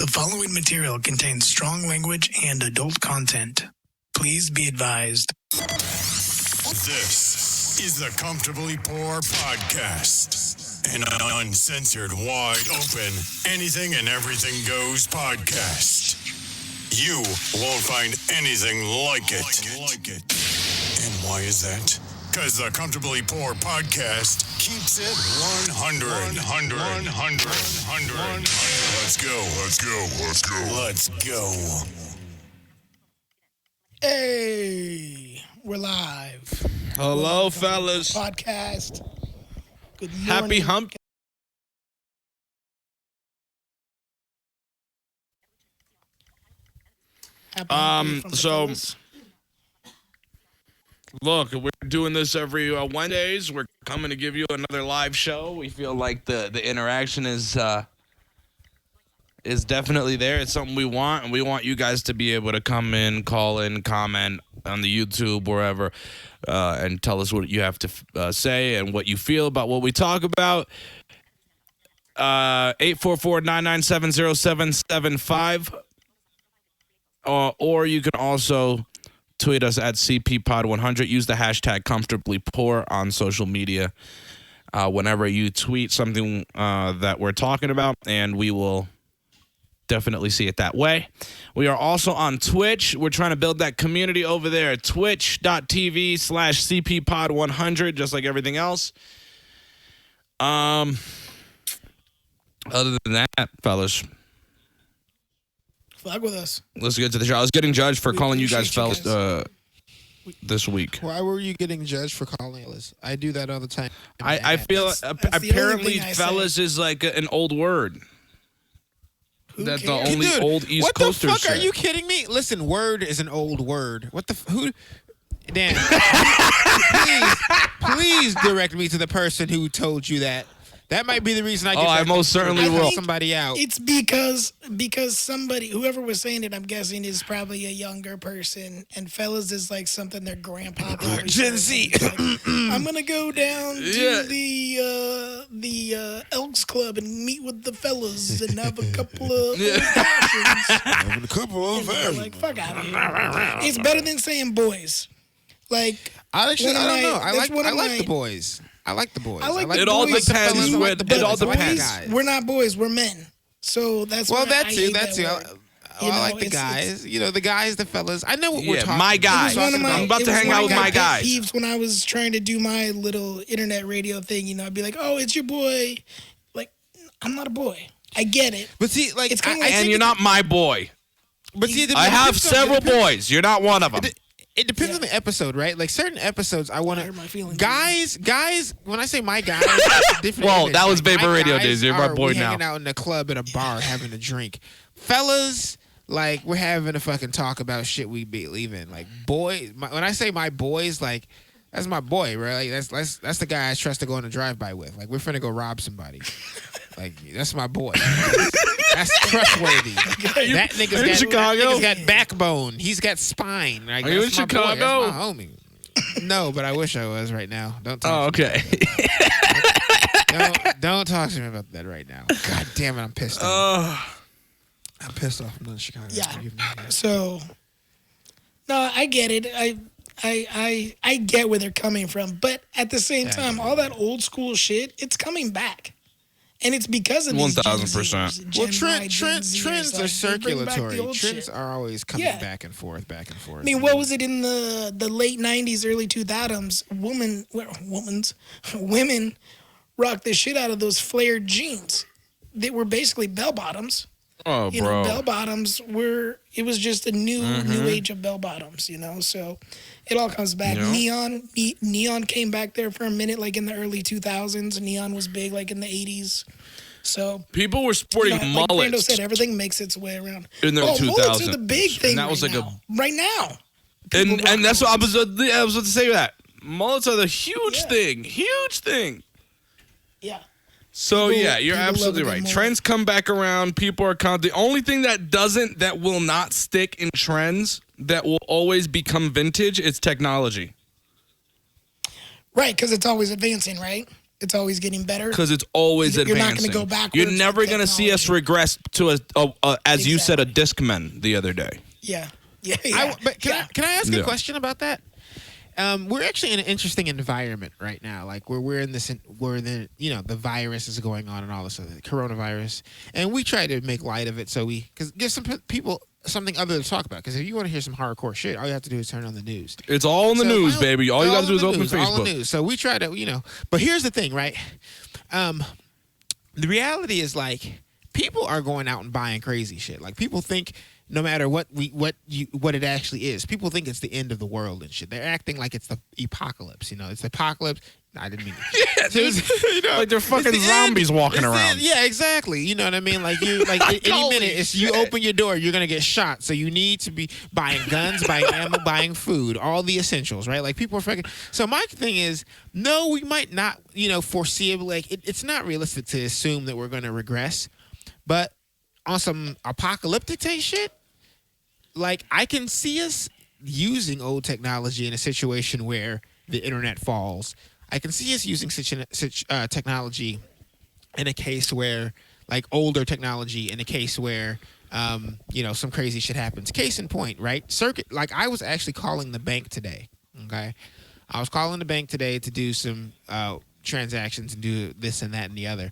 The following material contains strong language and adult content. Please be advised. This is the Comfortably Poor Podcast, an uncensored, wide open, anything and everything goes podcast. You won't find anything like it. And why is that? Because the Comfortably Poor Podcast keeps it 100. Let's go. Hey, we're live. Hello, fellas. Podcast. Good morning. Happy hump. Happy hump day from the fellas. Look, we're doing this every Wednesdays. We're coming to give you another live show. We feel like the interaction is definitely there. It's something we want, and we want you guys to be able to come in, call in, comment on the YouTube, wherever, and tell us what you have to say and what you feel about what we talk about. 844-997-0775. Or you can also tweet us at CPPod100. Use the hashtag comfortablypoor on social media whenever you tweet something that we're talking about, and we will definitely see it that way. We are also on Twitch. We're trying to build that community over there at twitch.tv/CPPod100, just like everything else. Other than that, fellas, Flag with us. let's get to the show. I was getting judged for calling you guys appreciate fellas you this week. Why were you getting judged for calling us? I do that all the time. I feel That's the only apparently thing I fellas is like an old word. Who That's the cares? only Dude, old East what the Coasters fuck? Are say. you kidding me? Listen, word is an old word. What the who? Dan, please direct me to the person who told you that. That might be the reason I get I that most certainly I will. think somebody out. It's because somebody, whoever was saying it, I'm guessing is probably a younger person, and fellas is like something their grandpa probably Gen says. Z. Like, I'm gonna go down to Yeah. the Elks Club and meet with the fellas and have a couple of old fashions. Having a couple of And like, fuck out of here. It's better than saying boys. Like, I don't know. I that's like one of the my- boys. I like the boys. I like It the all boys. depends You- when- but it all depends. boys, we're not boys. We're men. So that's Well, why that I too. hate That too. word. I You know, like the it's- guys. You know, the guys, the fellas. I know what we're Yeah, talking my about. guy. It was one of my- I'm about it to was hang one out of with my pet guys. peeves when I was trying to do my little internet radio thing. You know, I'd be like, "Oh, it's your boy." Like, I'm not a boy. I get it. But see, like, It's kinda like- And think you're not my boy. But see, I have several boys. You're not one of them. It depends on the episode, right? Like certain episodes, I want I hurt my to. feelings. Guys. When I say my guys, different Well, image. that was Like, Vapor my Radio guys days. You're my are- boy we now. hanging out in a club at a bar having a drink. Fellas, like we're having a fucking talk about shit we believe in. Like boys, when I say my boys, like that's my boy, right? Like that's the guy I trust to go on a drive-by with. Like we're finna go rob somebody. Like that's my boy. That's trustworthy. That nigga's got backbone. He's got spine. Like, Are you that's in my boy. Chicago? That's my homie. No, but I wish I was right now. Don't Oh, talk. okay. Don't talk to me about that right now. God damn it, I'm pissed off. I'm pissed off. I'm not in Chicago. Yeah. Believe me. So, no, I get it. I get where they're coming from, but at the same time, all that old school shit, it's coming back, and it's because of these 1000%. Gen Zers, Well, Gen Y, Gen Zers, trends are like, they bring back the circulatory. old Trends shit. are always coming Yeah. back and forth. I mean, what was it in the late '90s, early 2000s? Women rocked the shit out of those flared jeans. They were basically bell bottoms. Oh, You know, bro. bell bottoms were. It was just a new age of bell bottoms. You know, so it all comes back. Yeah. Neon came back there for a minute, like in the early 2000s. Neon was big, like in the 80s. So People were sporting like Brando mullets said, everything makes its way around. in the Mullets 2000s. are the big thing. And that was right like now. Right now. and that's what I was about to say that. Mullets are the huge Yeah. thing. Huge thing. Yeah. So People- yeah, you're people love absolutely a good right. mullet. Trends come back around. People are the only thing that will not stick in trends, that will always become vintage, is technology. Right, because it's always advancing, right? It's always getting better. Because it's always You're advancing. not going to go backwards. You're never going to see us regress to as you said, a Exactly. Discman the other day. Yeah. But can I ask Yeah. a question about that? We're actually in an interesting environment right now. Like we're in the the virus is going on and all this other coronavirus, and we try to make light of it because give some people something other to talk about. Because if you want to hear some hardcore shit, all you have to do is turn on the news. It's all in the news, baby. All you got to do is open Facebook. All in the news. So we try to, But here's the thing, right? The reality is like people are going out and buying crazy shit. Like people think no matter what it actually is, people think it's the end of the world and shit. They're acting like it's the apocalypse. It's the apocalypse. I didn't mean it. Yeah, dude. Like they're fucking zombies walking around. Yeah, exactly. You know what I mean? Like any minute, you open your door, you're gonna get shot. So you need to be buying guns, buying ammo, buying food, all the essentials, right? Like people are fucking. So my thing is, no, we might not, foreseeably. Like it's not realistic to assume that we're gonna regress, but on some apocalyptic type shit, like I can see us using old technology in a situation where the internet falls. I can see us using such technology in a case where, like, older technology in a case where, some crazy shit happens. Case in point, right? Like, I was actually calling the bank today, okay? I was calling the bank today to do some transactions and do this and that and the other.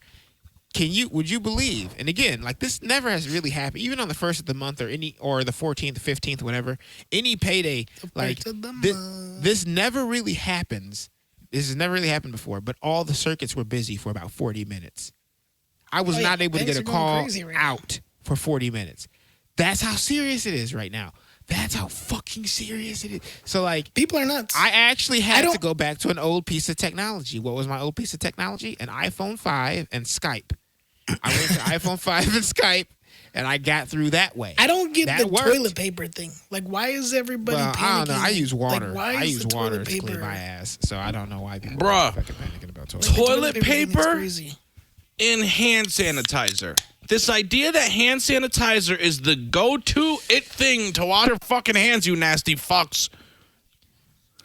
Would you believe? And again, like this never has really happened, even on the 1st of the month or the 14th, 15th, whatever, any payday, like this never really happens. This has never really happened before, but all the circuits were busy for about 40 minutes. I was not able to get a call out for 40 minutes. That's how serious it is right now. That's how fucking serious it is. So, like, people are nuts. I actually had to go back to an old piece of technology. What was my old piece of technology? An iPhone 5 and Skype. I went to iPhone 5 and Skype, and I got through that way. I don't get that the worked. toilet paper thing. Like, why is everybody panicking? I don't know. I use water. Like, I use water to paper clean my ass, so I don't know why people Bruh. are fucking panicking about toilet Toilet thing is paper crazy. and hand sanitizer. This idea that hand sanitizer is the go-to thing to wash your fucking hands, you nasty fucks,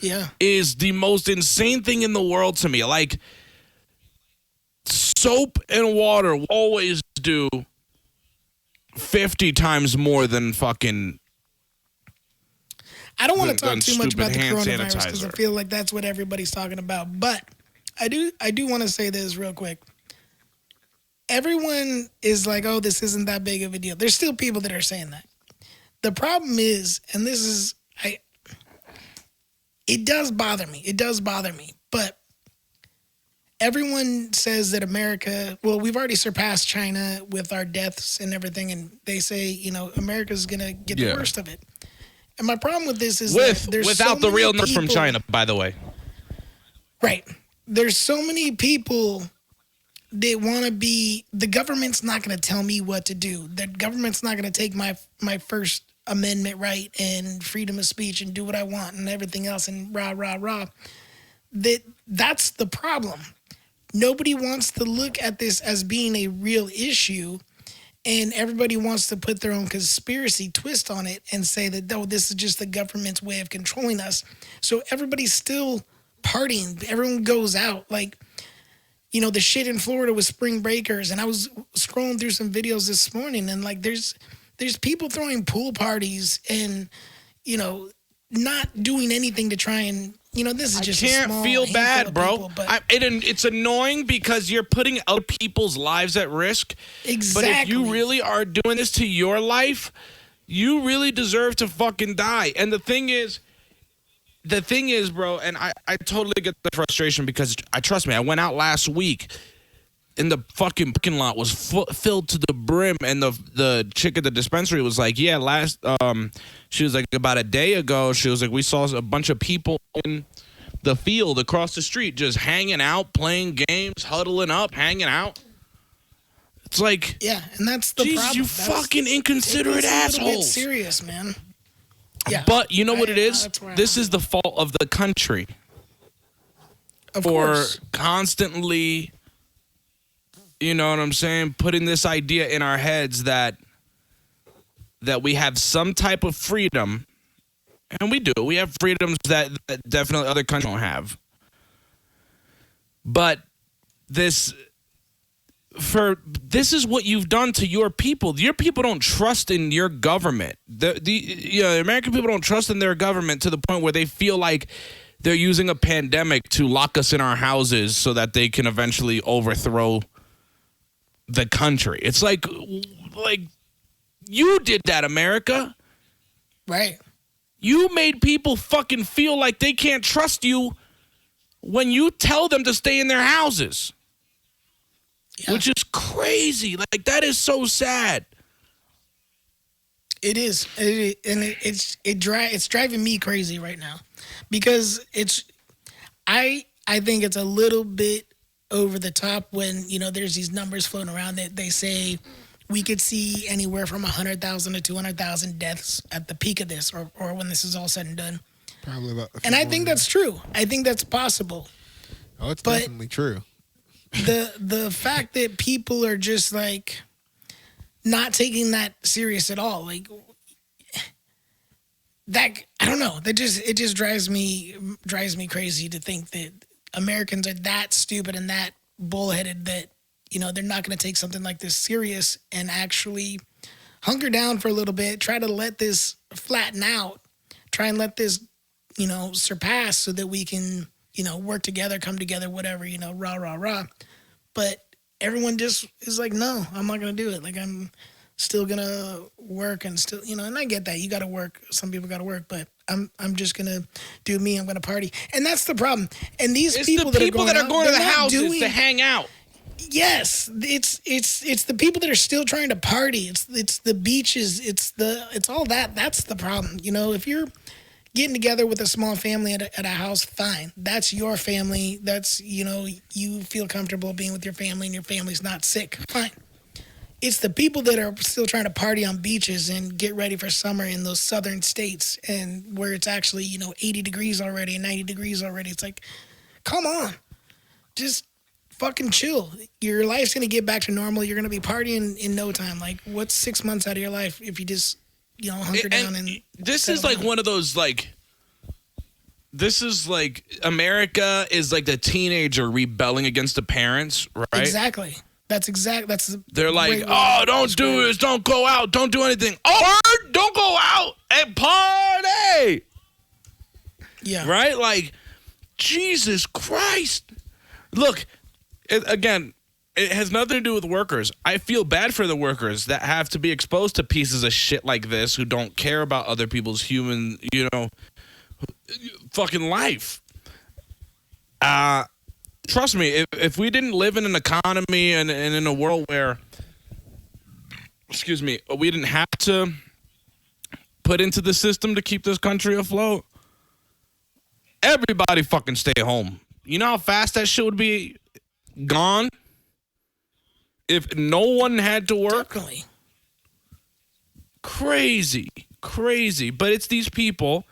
Yeah. is the most insane thing in the world to me. Like, soap and water will always do 50 times more than fucking... I don't want to talk than too much about the stupid hand coronavirus because I sanitizer. feel like that's what everybody's talking about. But I do want to say this real quick. Everyone is like, oh, this isn't that big of a deal. There's still people that are saying that. The problem is, and this is, it does bother me. It does bother me. But everyone says that America, well, we've already surpassed China with our deaths and everything. And they say, America's going to get the worst of it. And my problem with this is that there's without so the real many nurse from people- China, by the way. Right. There's so many people that want to be, the government's not going to tell me what to do. The government's not going to take my First Amendment right and freedom of speech and do what I want and everything else and rah, rah, rah. That's the problem. Nobody wants to look at this as being a real issue, and everybody wants to put their own conspiracy twist on it and say that, oh, this is just the government's way of controlling us. So everybody's still partying. Everyone goes out. Like, the shit in Florida with spring breakers. And I was scrolling through some videos this morning, and like there's people throwing pool parties and, not doing anything to try and, this is just I can't a small feel handful bad, of bro. people, but It's annoying because you're putting other people's lives at risk. exactly. But if you really are doing this to your life, you really deserve to fucking die. And the thing is, bro, and I totally get the frustration because trust me, I went out last week and the fucking parking lot was filled to the brim, and the chick at the dispensary was like, yeah, she was like, about a day ago, she was like, we saw a bunch of people in the field across the street just hanging out, playing games, huddling up, hanging out. It's like, yeah, and that's the Jesus, problem. you That's- fucking inconsiderate It's a little bit assholes. serious, man. Yeah, But you know what it is? that's where This I'm is the fault of the country of for course. constantly, you know what I'm saying, putting this idea in our heads that we have some type of freedom, and we do. We have freedoms that definitely other countries don't have. But this is what you've done to your people. Your people don't trust in your government. The American people don't trust in their government to the point where they feel like they're using a pandemic to lock us in our houses so that they can eventually overthrow the country. It's like you did that, America. Right. You made people fucking feel like they can't trust you when you tell them to stay in their houses. Yeah. Which is crazy. Like, that is so sad. It is. It's driving me crazy right now because I think it's a little bit over the top when, there's these numbers floating around that they say we could see anywhere from 100,000 to 200,000 deaths at the peak of this or when this is all said and done. Probably about. And I think that's true. I think that's possible. Oh, it's definitely true. The fact that people are just like not taking that serious at all, like that, I don't know. It just drives me crazy to think that Americans are that stupid and that bullheaded that they're not going to take something like this serious and actually hunker down for a little bit, try to let this flatten out, try and let this surpass so that we can work together, come together, whatever, rah, rah, rah. But everyone just is like, no, I'm not going to do it. Like, I'm still going to work and still, and I get that. You got to work. Some people got to work, but I'm just going to do me. I'm going to party. And that's the problem. And these people that are going to the houses to hang out. Yes, it's the people that are still trying to party. It's the beaches. It's all that. That's the problem. If you're getting together with a small family at a house, fine. That's your family. That's, you feel comfortable being with your family and your family's not sick. Fine. It's the people that are still trying to party on beaches and get ready for summer in those southern states and where it's actually, 80 degrees already and 90 degrees already. It's like, come on. Just fucking chill. Your life's going to get back to normal. You're going to be partying in no time. Like, what's 6 months out of your life if you just hunker down and this is like one of those this is like America is like the teenager rebelling against the parents, right? Exactly. They're like, oh, don't do this, don't go out, don't do anything. Oh, don't go out and party. Yeah. Right? Like, Jesus Christ. Look, it has nothing to do with workers. I feel bad for the workers that have to be exposed to pieces of shit like this who don't care about other people's human, fucking life. Trust me, if we didn't live in an economy and in a world where, we didn't have to put into the system to keep this country afloat, everybody fucking stay home. You know how fast that shit would be gone? If no one had to work? Definitely. Crazy. But it's these people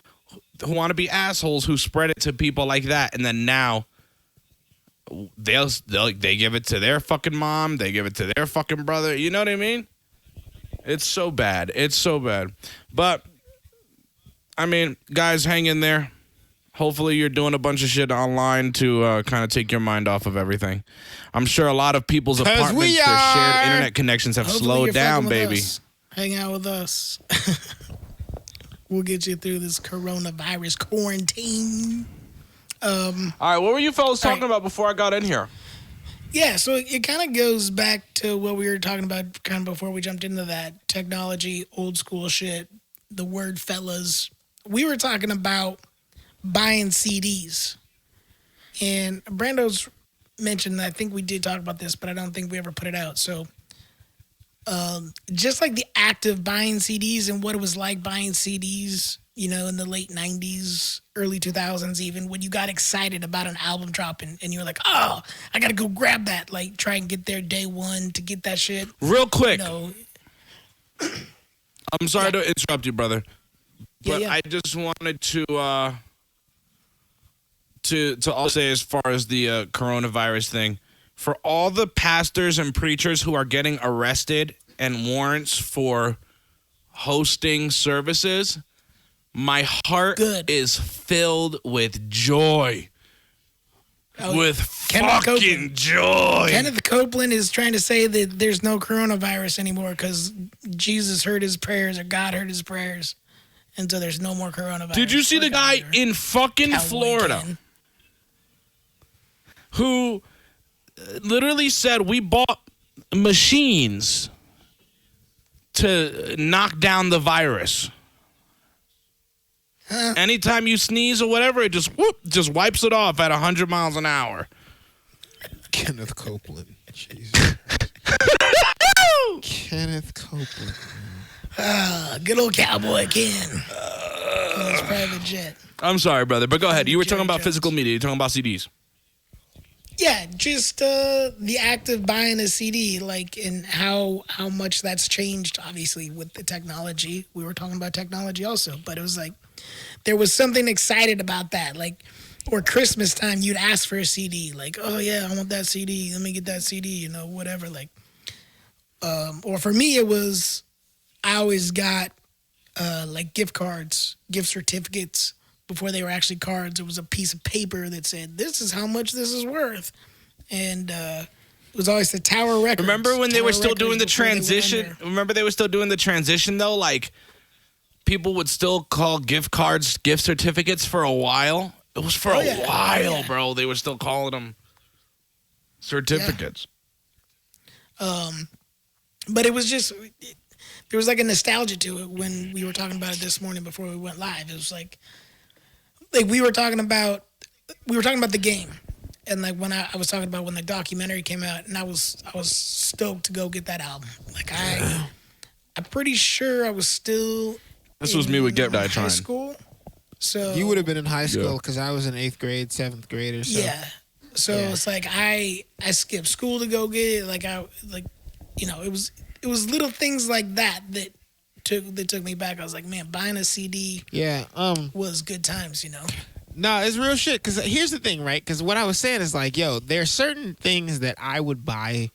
who want to be assholes who spread it to people like that. And then now they give it to their fucking mom. They give it to their fucking brother. You know what I mean? It's so bad. But, I mean, guys, hang in there. Hopefully you're doing a bunch of shit online to kind of take your mind off of everything. I'm sure a lot of people's apartments, their shared internet connections have slowed down, baby. Hang out with us. We'll get you through this coronavirus quarantine. All right, what were you fellas talking about before I got in here? Yeah, so it kind of goes back to what we were talking about kind of before we jumped into that technology, old school shit, the word fellas. We were talking about buying CDs. And Brando's mentioned, I think we did talk about this, but I don't think we ever put it out. So just like the act of buying CDs and what it was like buying CDs, in the late 90s, early 2000s even, when you got excited about an album dropping and you were like, oh, I got to go grab that. Like, try and get there day one to get that shit. Real quick. I'm sorry to interrupt you, brother. But I just wanted to also say, as far as the coronavirus thing, for all the pastors and preachers who are getting arrested and warrants for hosting services, my heart is filled with joy. With Kenneth fucking Copeland. joy. Kenneth Copeland is trying to say that there's no coronavirus anymore because Jesus heard his prayers or God heard his prayers. And so there's no more coronavirus. Did you see the guy in fucking Cowboy Florida Ken. who literally said we bought machines to knock down the virus? Anytime you sneeze or whatever, it just wipes it off at 100 miles an hour. Kenneth Copeland. Jesus. Kenneth Copeland. Good old Cowboy Ken. On his private jet. I'm sorry, brother, but go ahead. You were talking Jerry about Jones. physical media. You're talking about CDs. Yeah, just the act of buying a CD, like, and how much that's changed, obviously, with the technology. We were talking about technology also, but it was like, there was something excited about that. Like, or Christmas time, you'd ask for a CD. Like, oh, yeah, I want that CD. Let me get that CD, you know, whatever. Like, or for me, it was, I always got, like, gift cards, gift certificates. Before they were actually cards, it was a piece of paper that said, this is how much this is worth. And it was always the Tower Records. Remember when they Tower were still Records doing the before they went transition? under. Remember they were still doing the transition, though? Like, people would still call gift cards gift certificates for a while. It was for a while, bro. They were still calling them certificates. But it was just, there was like a nostalgia to it when we were talking about it this morning before we went live. It was like we were talking about the game. And like when I was talking about when the documentary came out, and I was stoked to go get that album. Like I'm pretty sure I was still This was me with Get high Die trying. school. So You would have been in high school because I was in 8th grade, 7th grade or so. yeah. So it's like I skipped school to go get it. Like it was little things like that took me back. I was like, man, buying a CD Yeah. was good times, you know. No, it's real shit. Because here's the thing, right? Because what I was saying is like, yo, there are certain things that I would buy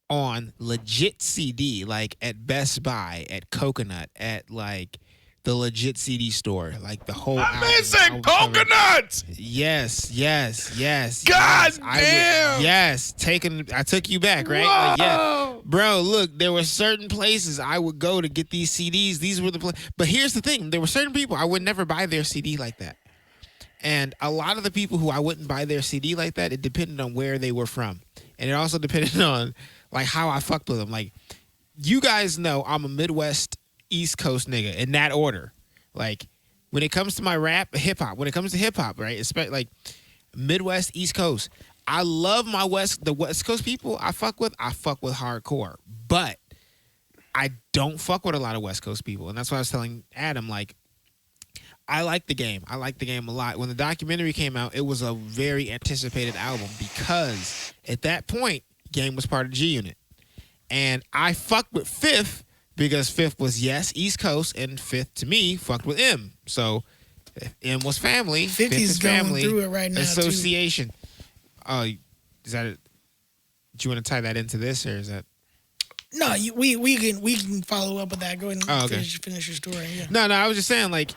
on legit CD, like at Best Buy, at Coconut, at like the legit CD store, like the whole. I album. said coconuts. Yes. God I damn. yes, I took you back, right? Like, yeah, bro. Look, there were certain places I would go to get these CDs. These were the but here's the thing: there were certain people I would never buy their CD like that, and a lot of the people who I wouldn't buy their CD like that, it depended on where they were from, and it also depended on like how I fucked with them. Like, you guys know I'm a Midwest East Coast nigga in that order. Like, when it comes to my rap, hip hop, when it comes to hip hop, right? Especially like Midwest, East Coast. I love the West Coast people I fuck with hardcore. But I don't fuck with a lot of West Coast people. And that's why I was telling Adam, like, I like the game. I like the game a lot. When the documentary came out, it was a very anticipated album because at that point, Game was part of G Unit. And I fucked with Fifth because Fifth was, yes, East Coast, and Fifth, to me, fucked with M. So, M was family. 50's Fifth is going family. through it right now, too. Association. Oh, is that it? Do you want to tie that into this, or is that? No, we can follow up with that. Go ahead and Oh, okay. finish your story. Yeah. No, I was just saying, like,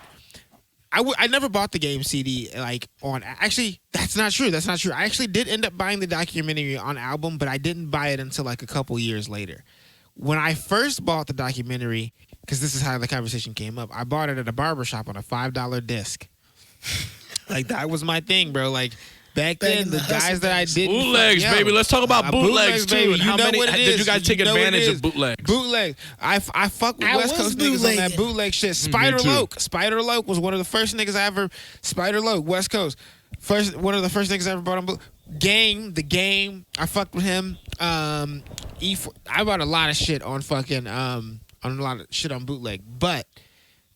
I never bought the Game CD, like, on... Actually, that's not true. I actually did end up buying the documentary on album, but I didn't buy it until, like, a couple years later. When I first bought the documentary, because this is how the conversation came up, I bought it at a barbershop on a $5 disc. Like, that was my thing, bro. Like, back then, in the the guys hustle that I days. didn't... Bootlegs, baby. Let's talk about bootlegs, too. baby. And You how know many what it did is. you guys take know what it advantage is. of bootlegs? Bootleg. I fuck with I West was Coast niggas on that bootlegging. bootleg shit. Spider too. Loke. Spider Loke was one of the first niggas I ever... Spider Loke, West Coast. One of the first niggas I ever bought on boot. The Game. I fucked with him. I bought a lot of shit on fucking... on a lot of shit on bootleg. But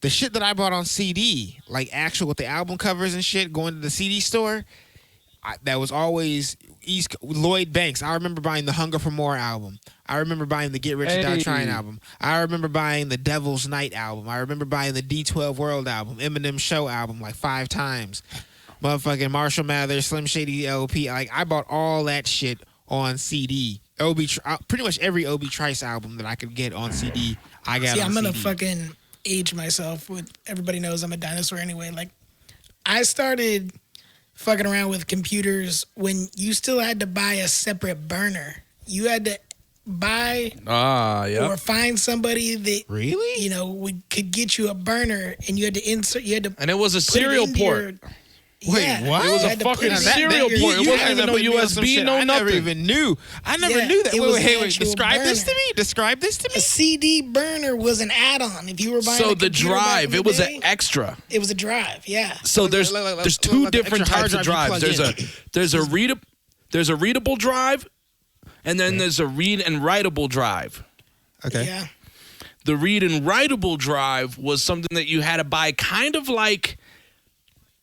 the shit that I bought on CD, like actual with the album covers and shit, going to the CD store... that was always Lloyd Banks. I remember buying the Hunger for More album. I remember buying the Get Rich or Die Trying album. I remember buying the Devil's Night album. I remember buying the D12 World album, Eminem Show album like 5 times. Motherfucking Marshall Mathers, Slim Shady LP. Like, I bought all that shit on CD. Pretty much every Obi Trice album that I could get on CD, I got on CD. I'm gonna fucking age myself. With everybody knows I'm a dinosaur anyway. Like, I started fucking around with computers when you still had to buy a separate burner. You had to buy or find somebody that Really? could get you a burner, and you had to insert. You had to, and it was a serial port. Wait, what? It was You a had to put fucking it in serial there. port. It You wasn't had even to no put me on some USB, shit no I never nothing. even knew. I never Yeah, knew that. it was an Wait. actual Describe this to burner. me. Describe this to A me. CD burner was an add-on. If you were buying So a the computer back drive, in the it was day, an extra. It was a drive, yeah. So there's two like an different extra hard types of drive you drives. plug There's a readable drive, and then there's a read and writable drive. Okay. Yeah. The read and writable drive was something that you had to buy, kind of like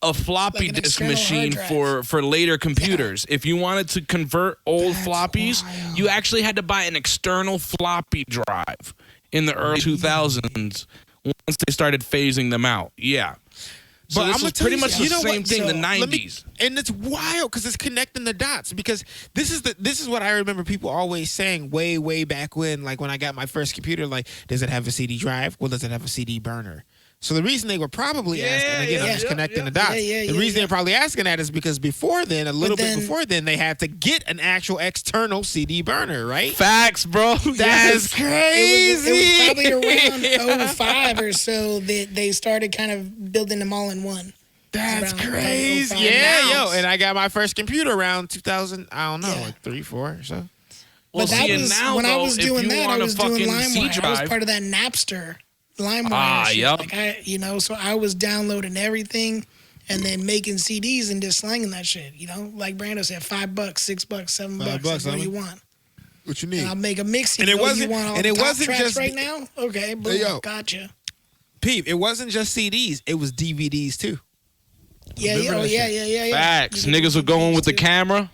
a floppy Like an disk external machine hard for later computers. If you wanted to convert old floppies, wild. you actually had to buy an external floppy drive in the early 2000s once they started phasing them out. Yeah. So But this I'ma was tell pretty you much something. the You know same what? thing in So, the Let me- 90s. and it's wild because it's connecting the dots. Because this is what I remember people always saying way back when, like when I got my first computer. Like, does it have a CD drive? Well, does it have a CD burner? So the reason they were probably asking, again, I'm just connecting the dots. The reason they're probably asking that is because before then, a little bit before then, they had to get an actual external CD burner, right? Facts, bro. That's crazy. It was probably around 05 or so that they started kind of building them all in one. That's around, crazy. 05 Yeah, now. yo. And I got my first computer around 2000, I don't know, Yeah. like 3, 4 or so. Well, But that see, and was now, when I though, was if doing you that. I want a was doing fucking C LimeWire. I drive, was part of that Napster LimeWire. Ah, shit. yep. Like so I was downloading everything and then making CDs and just slanging that shit. Like Brando said, $5, $6, $7. $5, Like, what do homie. you want? What you And need? I'll make a mix. And it wasn't- You want all and the it top wasn't tracks just- right now. Okay, boom, Hey, yo. gotcha. Peep, it wasn't just CDs, it was DVDs too. Yeah, Remember that yeah. facts. You can Niggas do were going with the too. camera.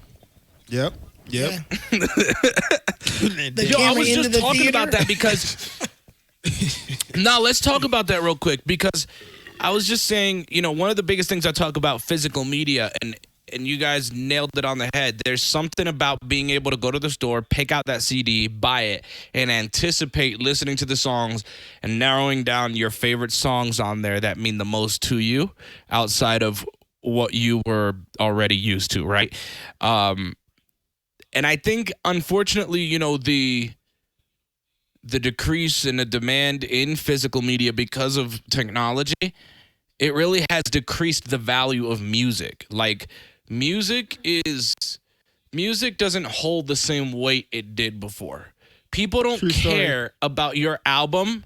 Yep. Yeah. Yo, I camera was into just the talking theater. about that because. No, let's talk about that real quick because I was just saying, one of the biggest things I talk about physical media, and you guys nailed it on the head. There's something about being able to go to the store, pick out that CD, buy it, and anticipate listening to the songs and narrowing down your favorite songs on there that mean the most to you outside of what you were already used to, right? And I think, unfortunately, the decrease in the demand in physical media because of technology, it really has decreased the value of music. Like, music doesn't hold the same weight it did before. People don't care about your album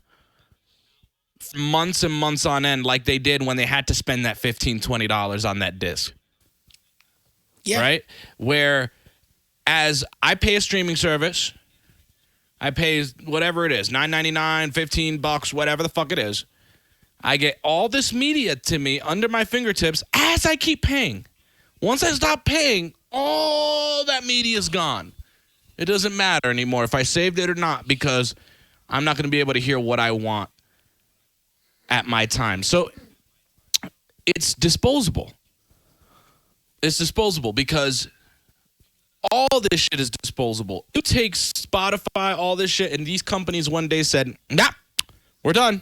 months and months on end like they did when they had to spend that $15, $20 on that disc. Yeah. Right? Where as I pay a streaming service, I pay whatever it is, $9.99, $15, whatever the fuck it is. I get all this media to me under my fingertips as I keep paying. Once I stop paying, all that media is gone. It doesn't matter anymore if I saved it or not because I'm not going to be able to hear what I want at my time. So it's disposable. It's disposable because all this shit is disposable. You take Spotify, all this shit, and these companies one day said, nah, we're done.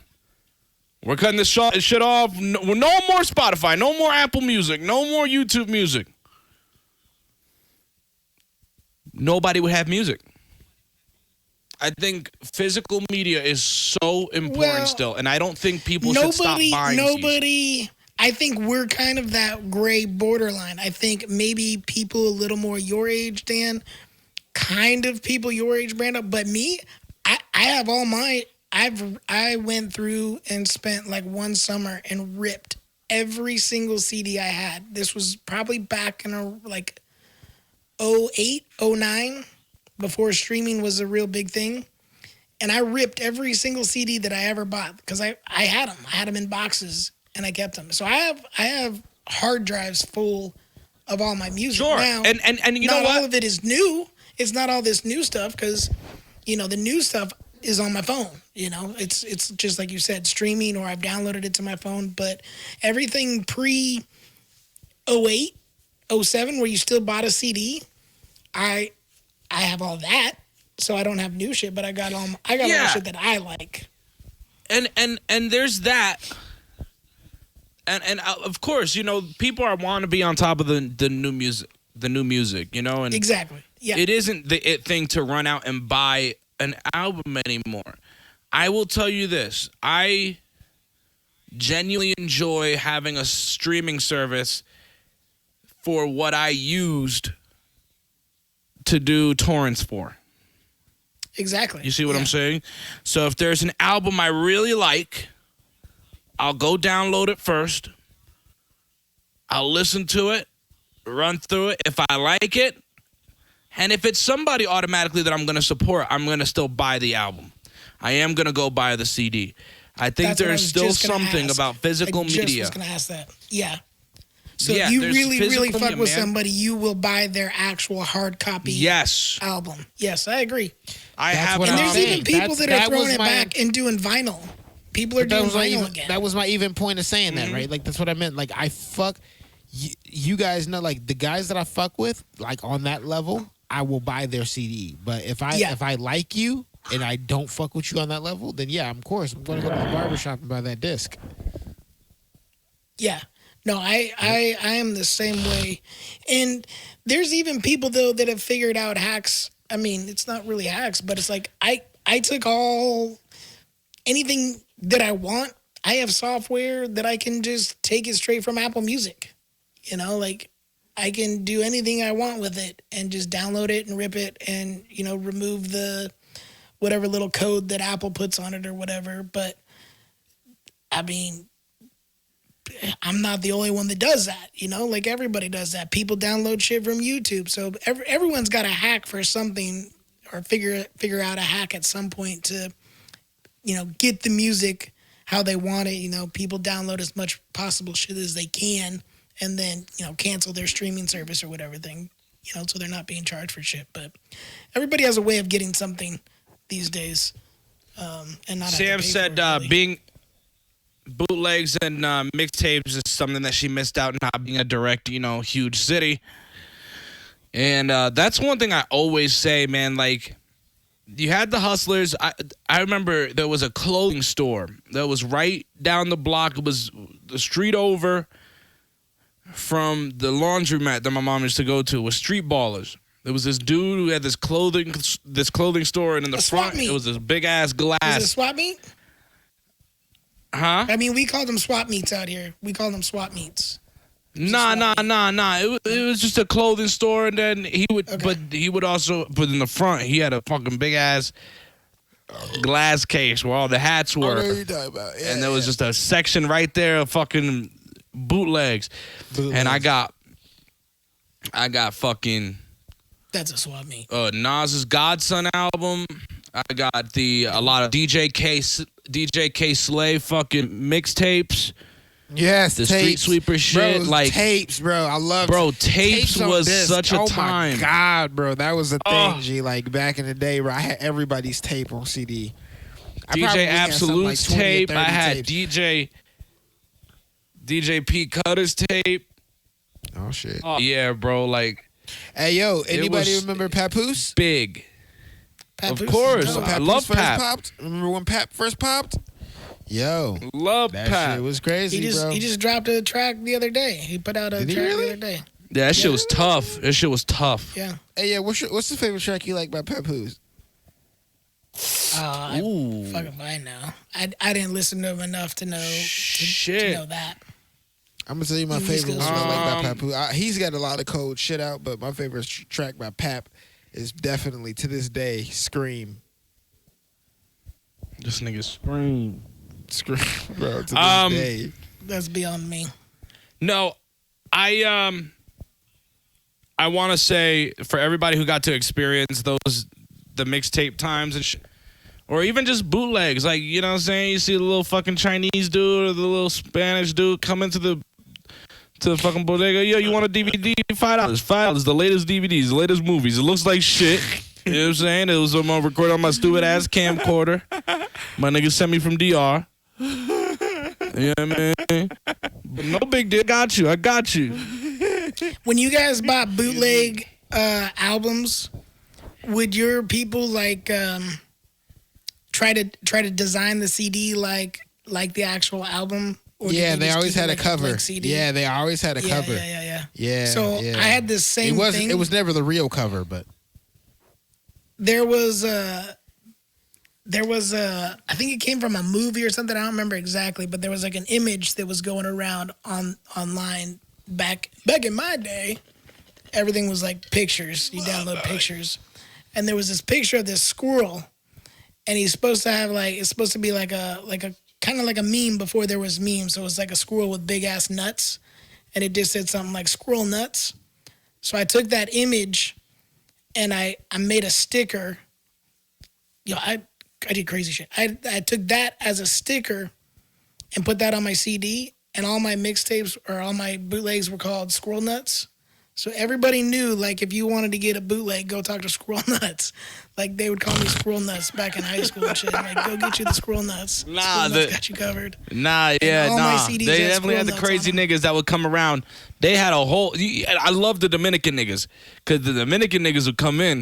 We're cutting this shit off. No more Spotify. No more Apple Music. No more YouTube Music. Nobody would have music. I think physical media is so important still, and I don't think people should stop buying CDs. I think we're kind of that gray borderline. I think maybe people a little more your age, Dan, kind of people your age, Brando. But me, I have all my. I went through and spent like one summer and ripped every single CD I had. This was probably back in like 08, 09, before streaming was a real big thing. And I ripped every single CD that I ever bought because I had them. I had them in boxes and I kept them. So I have hard drives full of all my music. Sure. Now, And you know not what? all of it is new. It's not all this new stuff because, the new stuff is on my phone. It's just like you said, streaming, or I've downloaded it to my phone. But everything pre 08, 07, where you still bought a CD, I have all that. So I don't have new shit, but I got all the shit that I like. And there's that. and of course, people want to be on top of the new music, and Exactly. Yeah. it isn't the it thing to run out and buy an album anymore. I will tell you this: I genuinely enjoy having a streaming service for what I used to do torrents for. Exactly. You see what I'm saying? So if there's an album I really like, I'll go download it first. I'll listen to it, run through it. If I like it, and if it's somebody automatically that I'm going to support, I'm going to still buy the album. I am going to go buy the CD. I think there's still something about physical media. I just was going to ask that. Yeah. So Yeah, if you there's really physical fuck media, with man. somebody, you will buy their actual hard copy album. Yes, I agree. I That's have what And I'm there's saying. even people that are That throwing was it my- back and doing vinyl. People are doing vinyl again. That was my even point of saying that, right? Like, that's what I meant. Like, I fuck... You guys know, like, the guys that I fuck with, like, on that level, I will buy their CD. But if I like you and I don't fuck with you on that level, then yeah, of course, I'm going to go to the barbershop and buy that disc. Yeah. No, I am the same way. And there's even people, though, that have figured out hacks. I mean, it's not really hacks, but it's like I took anything that I want. I have software that I can just take it straight from Apple Music. Like I can do anything I want with it and just download it and rip it and, remove the whatever little code that Apple puts on it or whatever. But I mean, I'm not the only one that does that, like everybody does that. People download shit from YouTube. So everyone's got a hack for something or figure out a hack at some point to, get the music how they want it. People download as much possible shit as they can and then, cancel their streaming service or whatever thing, so they're not being charged for shit. But everybody has a way of getting something these days. And not Sam have to pay said for it, really. being bootlegs and mixtapes is something that she missed out not being a direct, huge city. And that's one thing I always say, man. Like, you had the hustlers. I remember there was a clothing store that was right down the block. It was the street over from the laundromat that my mom used to go to. It was Street Ballers. There was this dude who had this clothing store, and in the front it was this big ass glass. Is it swap meet? Huh? I mean, we call them swap meets out here. We call them swap meets. Nah. It was just a clothing store, and then he would, but in the front, he had a fucking big ass glass case where all the hats were, and there was just a section right there of fucking bootlegs. And I got fucking That's a swap meet. Nas's Godson album. I got a lot of DJ K Slay fucking mixtapes. Yes, The tapes. Street Sweeper shit, Bro, like tapes, bro. I love tapes on was disc. such a oh time. Oh my god, bro, that was a thing. Oh. G, like back in the day, where I had everybody's tape on CD. I probably DJ had something like Absolute's 20 or tape. 30 I had tapes. DJ Pete Cutter's tape. Oh shit. Oh, yeah, bro, like Hey yo, anybody was remember Papoose? big. Papoose Of course. is When dope. I Papoose love first Pap. popped? Remember when Pap first popped? Yo, Love that Pat. shit was crazy, bro. He just dropped a track the other day. He put out a Did he track really? the other day. Yeah, that shit was tough. That shit was tough. Yeah. Hey, yeah, what's the favorite track you like by Papoose? I Ooh. fucking fine now. I didn't listen to him enough to know to Shit. know that. I'm gonna tell you my He's favorite good. one I like by Papoose. He's got a lot of cold shit out, but my favorite track by Pap is definitely to this day "Scream." This nigga scream. Scream, bro. To this day. That's beyond me. No, I want to say for everybody who got to experience the mixtape times and or even just bootlegs, like, you know what I'm saying? You see the little fucking Chinese dude or the little Spanish dude come into the fucking bodega. Yo, you want a DVD? $5. The latest DVDs, the latest movies. It looks like shit. You know what I'm saying? It was recorded on my stupid ass camcorder. My nigga sent me from DR. You know what I mean? But no big deal. I got you. When you guys bought bootleg albums, would your people like try to design the CD like the actual album Or did Yeah, they just always keep had a like cover. blank CD? Yeah, they always had a cover. Yeah. So yeah. I had this same thing. It was never the real cover, but There was a, I think it came from a movie or something. I don't remember exactly, but there was like an image that was going around online back in my day. Everything was like pictures. You download pictures, and there was this picture of this squirrel, and he's supposed to have it's supposed to be like a kind of like a meme before there was memes. So it was like a squirrel with big ass nuts, and it just said something like squirrel nuts. So I took that image, and I made a sticker. I did crazy shit. I took that as a sticker, and put that on my CD, and all my mixtapes or all my bootlegs were called Squirrel Nuts. So everybody knew, like, if you wanted to get a bootleg, go talk to Squirrel Nuts. Like, they would call me Squirrel Nuts back in high school and shit. Like, go get you the Squirrel Nuts. Nah, Squirrel Nuts got you covered. Nah, And all my CDs they had definitely had the Squirrel crazy Nuts on niggas that would come around. They had a whole. I love the Dominican niggas because the Dominican niggas would come in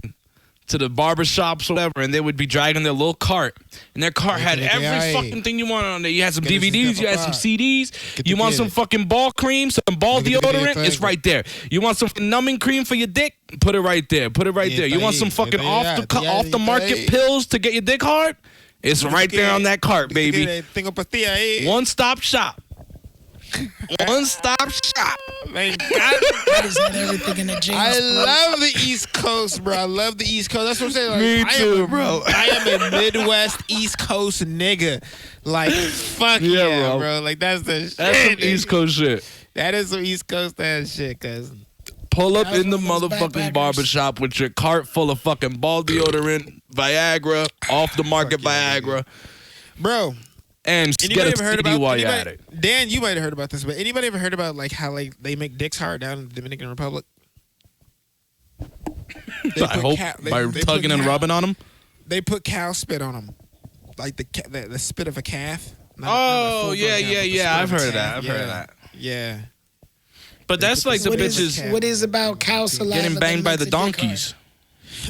to the barbershops or whatever, and they would be dragging their little cart, and their cart had every fucking thing you wanted on there. You had some DVDs, you had some CDs, you want some fucking ball cream, some ball deodorant, it's right there. You want some numbing cream for your dick, put it right there, put it right there. You want some fucking off the market pills to get your dick hard, it's right there on that cart, baby. One stop shop. One stop shop. Man, I just had everything in the James I Bond. love the East Coast, bro. I love the East Coast. That's what I'm saying. Like, Me too, bro. I am a Midwest East Coast nigga. Like, fuck yeah, bro. Like, that's the shit. That's some East Coast shit. That is some East Coast ass shit, cuz. Pull up That was in the one of those motherfucking backpackers. barbershop with your cart full of fucking ball deodorant, Viagra, off the market Viagra, Bro, and get a CD while you're at it. Dan, you might have heard about this, but anybody ever heard about like how like they make dicks hard down in the Dominican Republic? I hope by tugging and rubbing on them. They put cow spit on them, like the spit of a calf. Oh yeah. I've heard of that. I've heard of that. Yeah. But that's like the What bitches is, what is about cow saliva getting that banged by makes the a dick hard? donkeys.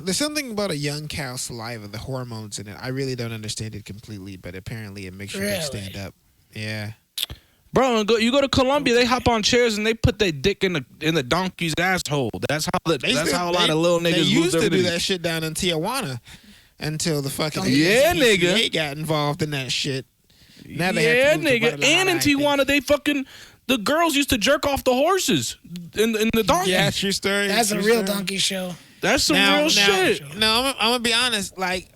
There's something about a young cow saliva, the hormones in it. I really don't understand it completely, but apparently it makes your dick stand up. Yeah. Bro, you go to Colombia, they hop on chairs and they put their dick in the donkey's asshole. That's how a lot of little niggas They lose used their to do virginity. that shit down in Tijuana until the fucking Yeah, nigga. SPCA got involved in that shit. Now they have to move to nigga. Guadalajara, And in I think. Tijuana, they fucking the girls used to jerk off the horses in the donkeys. Yeah, true story. That's a true real story. donkey show. That's some real shit. No, I'm gonna be honest. Like,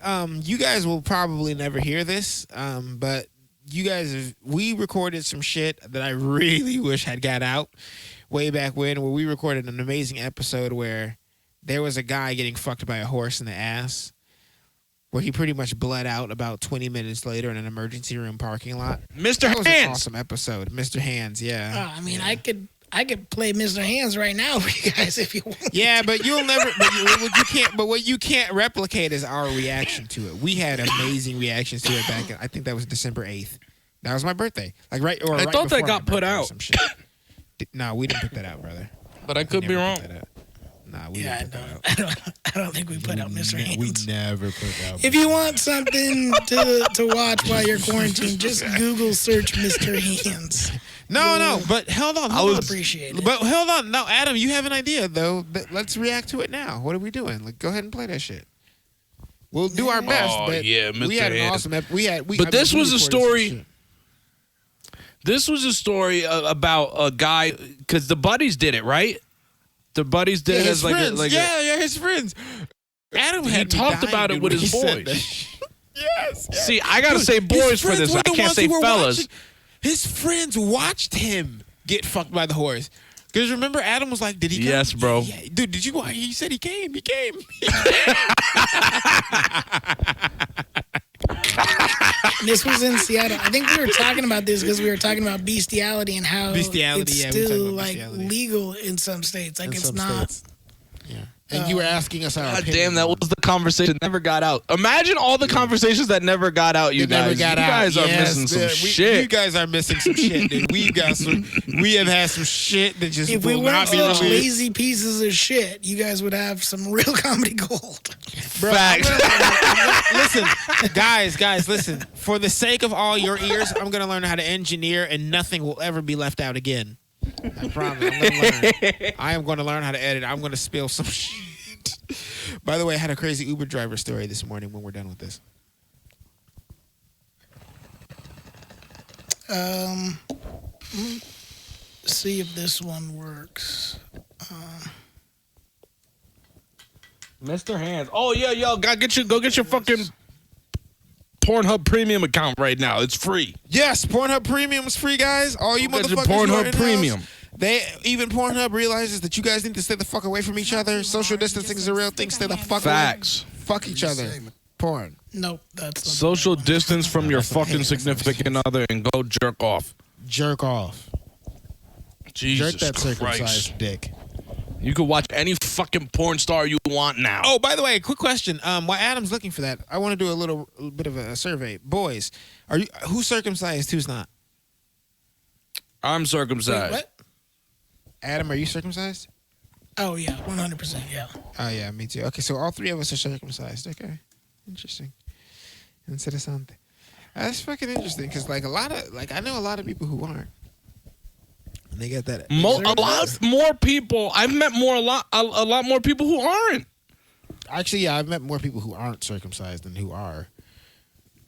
you guys will probably never hear this, but you guys, we recorded some shit that I really wish had got out way back when, where we recorded an amazing episode where there was a guy getting fucked by a horse in the ass, where he pretty much bled out about 20 minutes later in an emergency room parking lot. Mr. That was an Hands. awesome episode, Mr. Hands. Yeah. I mean, I could play Mr. Hands right now for you guys if you want. Yeah, but you'll never. What you can't. But what you can't replicate is our reaction to it. We had amazing reactions to it back. I think that was December 8th. That was my birthday. Like right. Or I right thought that before got my put birthday or out. some shit. No, we didn't put that out, brother. But I could We be never wrong. put that out. Nah, we Yeah, didn't put that out. I don't think we put out Mr. We Hands. never put that out. If you want something to watch while you're quarantined, just Google search Mr. Hands. No, but hold on. I would appreciate it. But hold on. No, Adam, you have an idea though. Let's react to it now. What are we doing? Like, go ahead and play that shit. We'll do our best. Oh, but yeah, we Mr. had an Hands. awesome. But this was a story. This was a story about a guy because the buddies did it, right? The buddies did it his as friends. like his friends. Adam had me talked dying, about it dude, with when his he said boys. that. Yes. See, I gotta Dude, say his boys for friends this. were I the can't ones say who were fellas. watching- His friends watched him get fucked by the horse. Because remember, Adam was like, "Did he come?" Yes, bro. Yeah, dude, did you? He said he came. He came. This was in Seattle. I think we were talking about this because we were talking about bestiality and how Bestiality, it's yeah, we were still talking about like bestiality. legal in some states. Like In it's some not. states. Yeah. And you were asking us our God opinion damn, that on- was the conversation that never got out. Imagine all the conversations that never got out, you That never guys. got You out. guys are Yes, missing some man. shit. You guys are missing some shit, dude. We have had some shit that just If we will weren't not be such released. lazy pieces of shit, you guys would have some real comedy gold. Bro, Facts. listen, guys, listen. For the sake of all your ears, I'm gonna learn how to engineer, and nothing will ever be left out again. I promise. I'm gonna learn. I am going to learn how to edit. I'm going to spill some shit. By the way, I had a crazy Uber driver story this morning. When we're done with this, See if this one works. Mr. Hands. Oh yeah, yo, go get your fucking Pornhub premium account right now. It's free. yes, Pornhub Premium is free, guys. All you Go get your motherfuckers who are Pornhub in-house, Premium. Even Pornhub realizes that you guys need to stay the fuck away from each other. Social distancing is a real thing. Stay the fuck Facts. away. Fuck each other. Porn. Nope, that's not Social distance from your That's what fucking I hate. significant other and go jerk off. Jerk off. Jesus Jerk that Christ. circumcised dick. You can watch any fucking porn star you want now. Oh, by the way, quick question. While Adam's looking for that, I want to do a little bit of a survey. Boys, who's circumcised? Who's not? I'm Wait, circumcised. what? Adam, are you circumcised? Oh yeah, 100%. Yeah. Oh yeah, me too. Okay, so all three of us are circumcised. Okay, interesting. Interesante. That's fucking interesting because I know a lot of people who aren't. And they get that. A lot more people. I've met a lot more people who aren't. Actually, yeah, I've met more people who aren't circumcised than who are.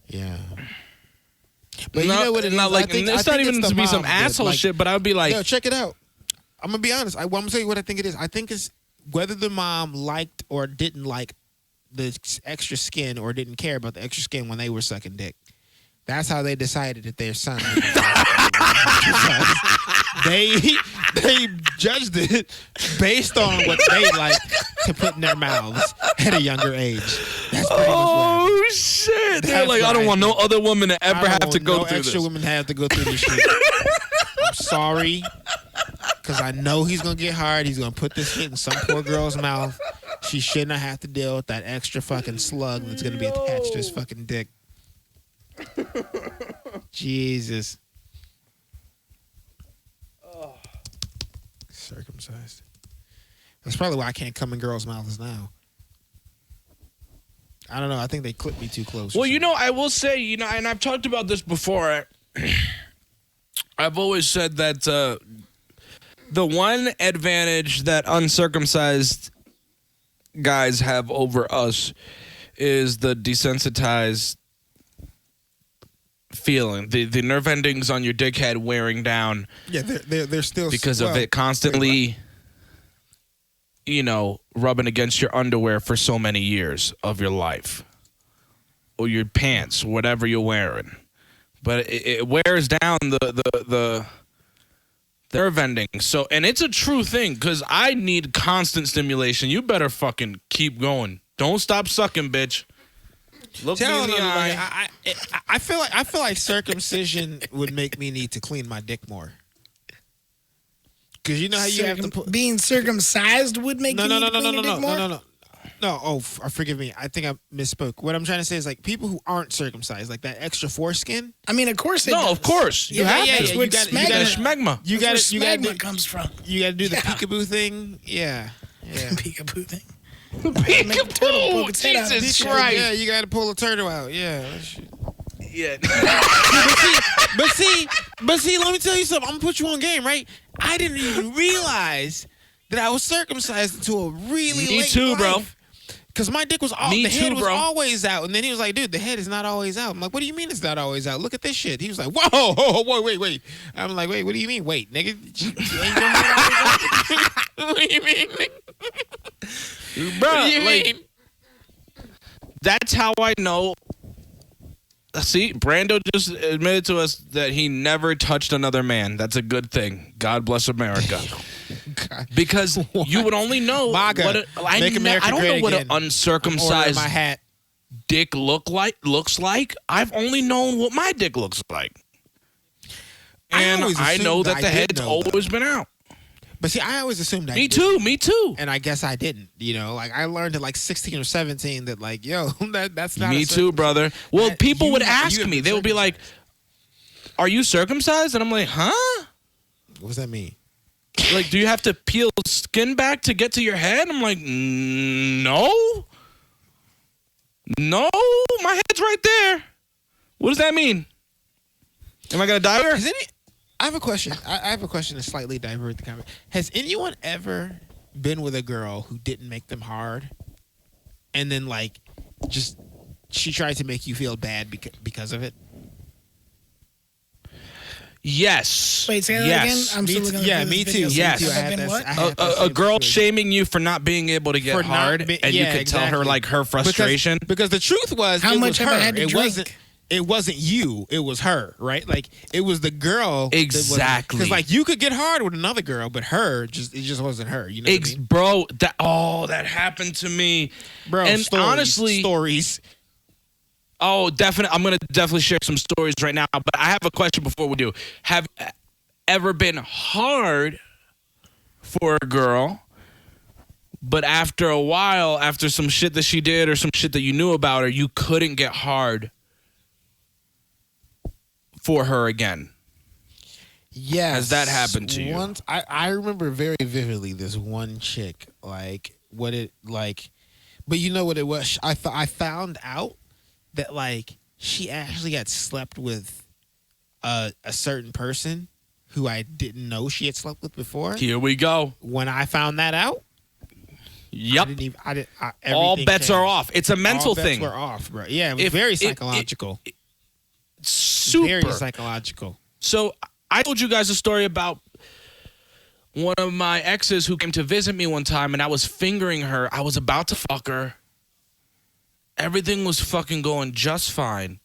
Yeah. But you know what it is? Not like, I it's think not even the to be some mom that, asshole like, shit, but I would be like, Yo, check it out. I'm gonna be honest. I'm gonna tell you what I think it is. I think it's whether the mom liked or didn't like the extra skin or didn't care about the extra skin when they were sucking dick. That's how they decided that their son. they judged it based on what they like to put in their mouths at a younger age. That's pretty much what happened. oh shit. They're That's like, I what don't I want no think. other woman to I ever don't have to want go no through extra this. women have to go through this shit. I'm sorry, because I know he's gonna get hard. He's gonna put this shit in some poor girl's mouth. She should not have to deal with that extra fucking slug that's gonna be attached to his fucking dick. Jesus. Circumcised. That's probably why I can't come in girls' mouths now. I don't know. I think they clip me too close. or Well, you something. know, I will say, and I've talked about this before. I've always said that the one advantage that uncircumcised guys have over us is the desensitized feeling, the nerve endings on your dickhead wearing down Yeah, they're still because of it constantly, rubbing against your underwear for so many years of your life, or your pants, whatever you're wearing. But it wears down the nerve ending. So, and it's a true thing because I need constant stimulation. You better fucking keep going. Don't stop sucking, bitch. Look me in the eye. I feel like circumcision would make me need to clean my dick more. Because you know how you have to put. Being circumcised would make you need to clean your dick more? No. Oh, forgive me. I think I misspoke. What I'm trying to say is like people who aren't circumcised, like that extra foreskin. I mean, of course it No, does. of course. Yeah, that's you where got You got a schmegma. You That's got where to smegma comes from. You got to do the Yeah. peekaboo thing. Yeah. Peekaboo thing. Make a turtle poke its head out. Jesus Shit. Christ. Yeah, you got to pull a turtle out. Yeah. that shit. Yeah. But see, let me tell you something. I'm gonna put you on game, right? I didn't even realize that I was circumcised until a really Me late too, bro. Because my dick was Me the head too, was bro. always out, and then he was like, "Dude, the head is not always out." I'm like, "What do you mean it's not always out? Look at this shit." He was like, "Whoa, wait." I'm like, "Wait, what do you mean? Wait, nigga, ain't your head always out?" What do you mean, nigga? Bro, What do you mean? that's how I know. See, Brando just admitted to us that he never touched another man. That's a good thing. God bless America. God. Because you would only know MAGA. what Make America I don't know great what again. an uncircumcised My hat. dick looks like. I've only known what my dick looks like. I And always I know assumed that I the did head's know, though. always been out. But see, I always assumed that. Me too. And I guess I didn't. Like I learned at like 16 or 17 that like, yo, that's not. Me too, brother. Well, people would ask me. They would be like, "Are you circumcised?" And I'm like, "Huh? What does that mean?" Like, do you have to peel skin back to get to your head? I'm like, no, my head's right there. What does that mean? Am I gonna die here? I have a question. I have a question to slightly divert the conversation. Has anyone ever been with a girl who didn't make them hard, and then like, just she tried to make you feel bad because of it? Yes. Wait, say that again? I'm still looking at me too. Yes. A girl shaming you for not being able to get hard, and you could tell her like her frustration. Because the truth was, how much have I had to drink? It wasn't you. It was her, right? Like it was the girl. Exactly. Because like you could get hard with another girl, but it just wasn't her. You know what I mean? Bro, that happened to me, bro. And honestly, stories. Oh, definitely. I'm going to definitely share some stories right now. But I have a question before we do. Have you ever been hard for a girl, but after a while, after some shit that she did or some shit that you knew about her, you couldn't get hard for her again? Yes. Has that happened to you? Once, I remember very vividly this one chick, like, what it, like, but you know what it was? I found out that like she actually had slept with a certain person who I didn't know she had slept with before. Here we go. When I found that out, yep, all bets are off. It's a mental thing. All bets were off, bro. Yeah, it was very psychological. Super very psychological. So I told you guys a story about one of my exes who came to visit me one time, and I was fingering her. I was about to fuck her. Everything was fucking going just fine.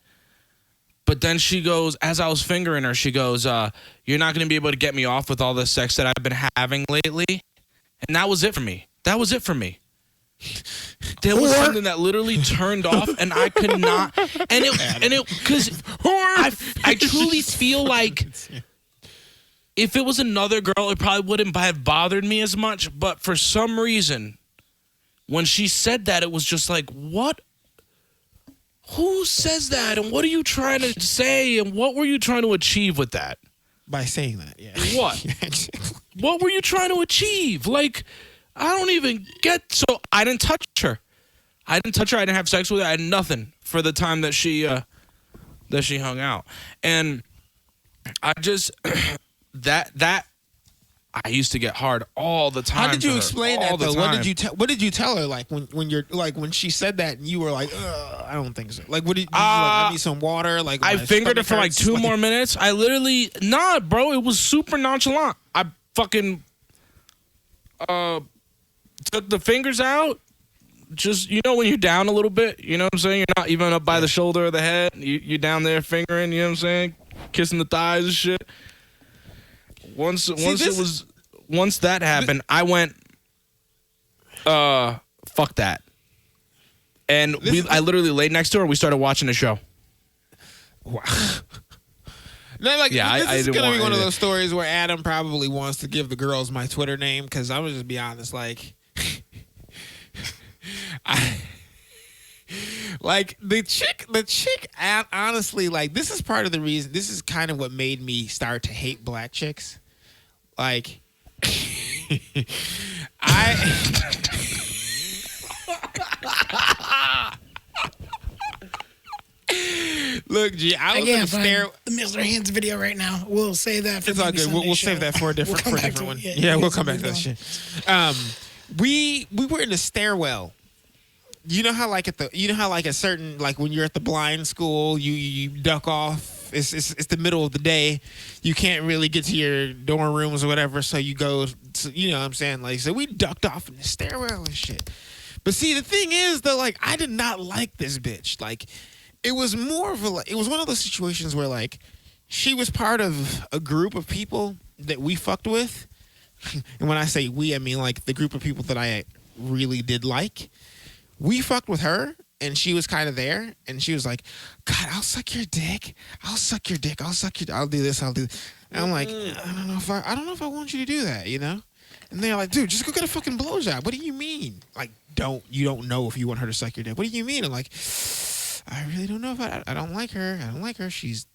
But then she goes, as I was fingering her, she goes, you're not going to be able to get me off with all the sex that I've been having lately. And that was it for me. There was something that literally turned off, and I could not. And it, because I truly feel like if it was another girl, it probably wouldn't have bothered me as much. But for some reason, when she said that, it was just like, what? Who says that? And what are you trying to say? And what were you trying to achieve with that? By saying that, yeah. What? What were you trying to achieve? Like, I don't even get. So I didn't touch her. I didn't have sex with her. I had nothing for the time that she hung out. And I just that I used to get hard all the time. How did you explain that though? What did you tell her? Like when you're like when she said that and you were like, I don't think so. Like what did you like, I need some water? Like I fingered her for like 2 more minutes. I literally bro. It was super nonchalant. I fucking took the fingers out. Just when you're down a little bit, you know what I'm saying? You're not even up by the shoulder or the head. You're down there fingering. You know what I'm saying? Kissing the thighs and shit. Once that happened, I went, fuck that. And I literally laid next to her and we started watching the show. Wow. No, like, yeah, this is going to be one of those stories where Adam probably wants to give the girls my Twitter name, because I'm going to just be honest, like, like the chick, honestly, like, this is part of the reason, this is kind of what made me start to hate black chicks. Like, look, G, I was in the stair. The Mr. Hands video right now. We'll save that for it's all good. We'll save that for a different one. Yeah, we'll come back to that shit. We were in the stairwell. You know how like a certain, like when you're at the blind school, you duck off. It's the middle of the day. You can't really get to your dorm rooms or whatever, so you go. You know what I'm saying? Like, so we ducked off in the stairwell and shit. But see, the thing is, though, like, I did not like this bitch. Like, it was more of it was one of those situations where, like, she was part of a group of people that we fucked with. And when I say we, I mean, like, the group of people that I really did like. We fucked with her, and she was kind of there, and she was like, God, I'll suck your dick. I'll suck your dick. I'll do this. I'll do this. And I'm like, I don't know if I want you to do that, you know? And they're like, dude, just go get a fucking blowjob. What do you mean? Like, you don't know if you want her to suck your dick. What do you mean? I'm like, I really don't know if I don't like her. I don't like her. She's,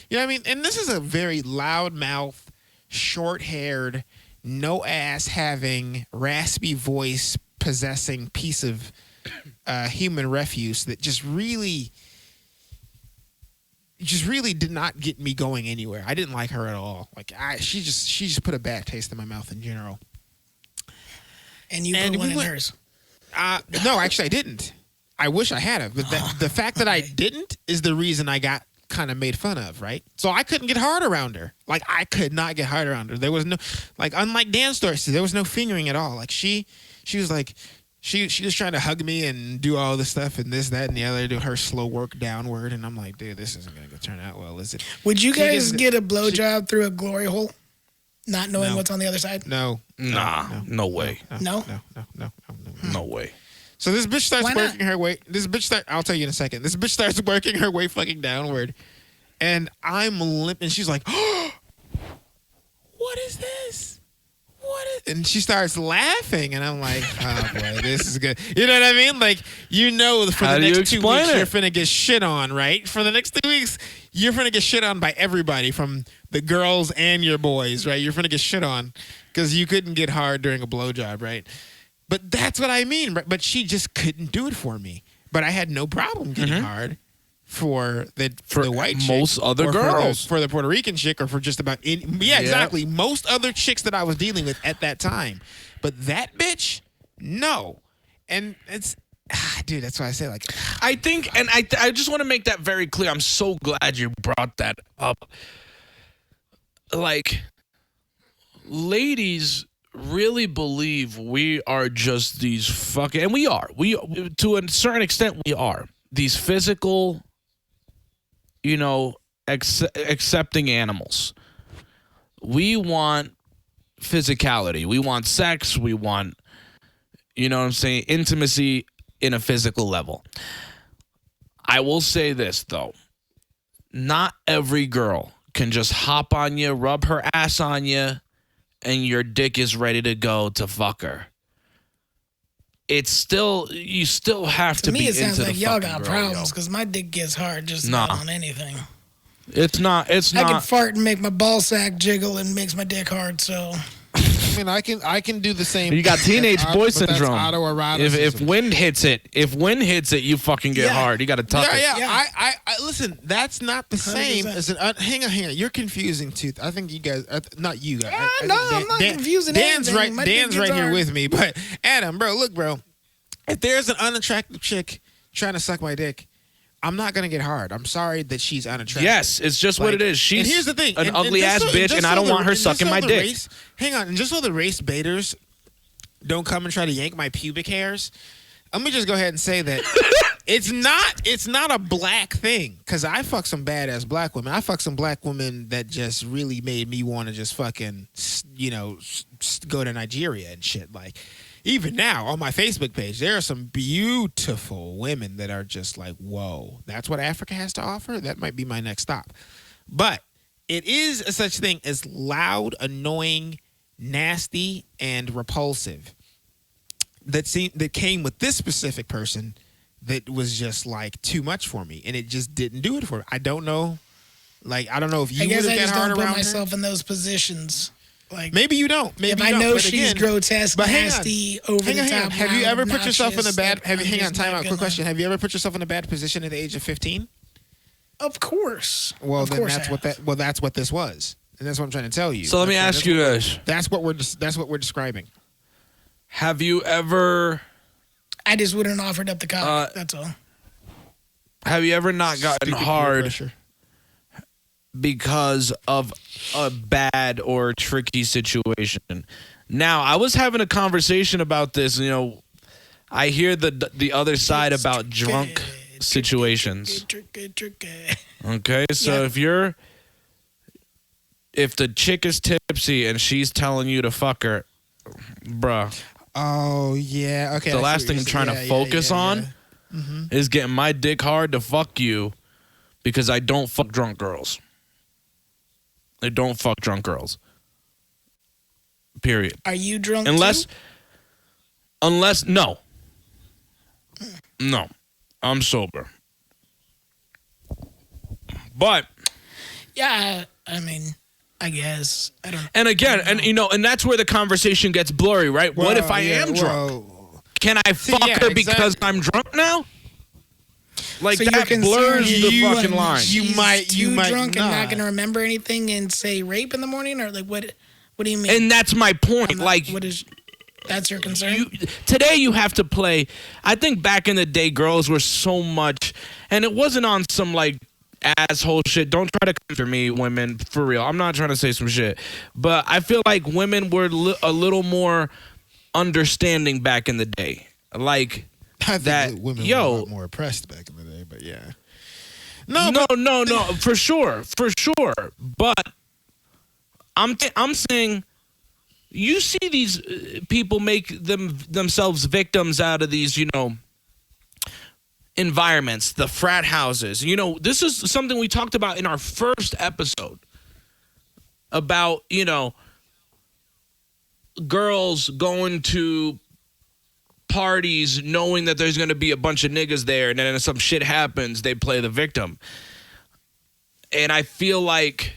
you know what I mean? And this is a very loudmouth, short-haired, no ass having, raspy voice possessing piece of human refuse that just really did not get me going anywhere. I didn't like her at all. Like she just put a bad taste in my mouth in general. And you put one in hers. No, actually I didn't. I wish I had. But the fact that I didn't is the reason I got kind of made fun of, right? So I couldn't get hard around her. Like I could not get hard around her. There was no, like, unlike Dan's story, there was no fingering at all. Like she was like, she was trying to hug me and do all this stuff and this, that, and the other, do her slow work downward. And I'm like, dude, this isn't going to turn out well, is it? Would you guys get a blowjob through a glory hole? Not knowing what's on the other side? No. No way. No? No way. So this bitch starts working her way. I'll tell you in a second. This bitch starts working her way fucking downward. And I'm limping. She's like, oh, what is this? And she starts laughing. And I'm like, oh, boy, this is good. You know what I mean? Like, for the next 2 weeks, you're finna get shit on, right? For the next 2 weeks, you're finna get shit on by everybody, from the girls and your boys, right? You're finna get shit on because you couldn't get hard during a blowjob, right? But that's what I mean. But she just couldn't do it for me. But I had no problem getting hard for the white chick, most other girls, for the Puerto Rican chick, or for just about any. Yeah, exactly. Most other chicks that I was dealing with at that time. But that bitch, no. And it's, dude, that's why I say, like, I think, and I just want to make that very clear. I'm so glad you brought that up. Like, ladies really believe we are just these fucking, and we are. We, to a certain extent, we are these physical, accepting animals. We want physicality. We want sex. We want, intimacy in a physical level. I will say this, though. Not every girl can just hop on you, rub her ass on you, and your dick is ready to go to fuck her. You still have to be into the fucking girl. To me, it sounds like y'all got problems, because my dick gets hard just about on anything. It's not. I can fart and make my ball sack jiggle and makes my dick hard, so. I mean, I can do the same. You got teenage boy syndrome. If wind hits it, you fucking get hard. You got to tuck it. Yeah. I listen. That's not the same 100%. As an. Hang on. You're confusing two. I think you guys, not you guys. I'm not confusing Dan's anything. Dan's right here with me. But Adam, bro, look, bro. If there's an unattractive chick trying to suck my dick, I'm not gonna get hard. I'm sorry that she's unattractive. Yes, it's just what it is. She's here's the thing, an ugly ass bitch, and I don't want her sucking my dick. Hang on, and just so the race baiters don't come and try to yank my pubic hairs, let me just go ahead and say that it's not a black thing. Because I fuck some badass black women. I fuck some black women that just really made me want to just fucking go to Nigeria and shit. Like, even now on my Facebook page, there are some beautiful women that are just like, whoa, that's what Africa has to offer? That might be my next stop. But it is a such thing as loud, annoying, nasty, and repulsive that came with this specific person that was just like too much for me, and it just didn't do it for me. I don't know. Like, I don't know if you would have got hard around her. I guess I just don't put myself in those positions. Like, maybe you don't. Maybe if I know she's grotesque, nasty, over the top. Have you ever put yourself in a bad? Hang on, time out. Quick question: have you ever put yourself in a bad position at the age of 15? Of course. Well, then that's what this was, and that's what I'm trying to tell you. So let me ask you guys. That's what we're describing. Have you ever? I just wouldn't have offered up the cock. That's all. Have you ever not gotten hard because of a bad or tricky situation? Now, I was having a conversation about this. I hear the other side about drunk situations. Okay, so if the chick is tipsy and she's telling you to fuck her, bruh. Oh yeah, okay. The last thing I'm trying to focus on is getting my dick hard to fuck you, because I don't fuck drunk girls. I don't fuck drunk girls. Period. Are you drunk Unless too? No, I'm sober. But Yeah, I mean, I guess. I don't and again, I don't and know. and that's where the conversation gets blurry, right? What if I am drunk? Can I fuck yeah, her because exactly. I'm drunk now? Like So you're that concerned blurs the fucking line. She's too drunk and not not. going to remember anything and say rape in the morning, or like what? What do you mean? And that's my point. Like what is? That's your concern. today you have to play. I think back in the day, girls were so much, and it wasn't on some like asshole shit. Don't try to come for me, women, for real. I'm not trying to say some shit, but I feel like women were a little more understanding back in the day. Like I think that, women were a lot more oppressed back in the day, but yeah. No, for sure. But I'm saying, you see these people make themselves victims out of these, environments, the frat houses. This is something we talked about in our first episode about, girls going to parties knowing that there's going to be a bunch of niggas there, and then some shit happens, they play the victim. And I feel like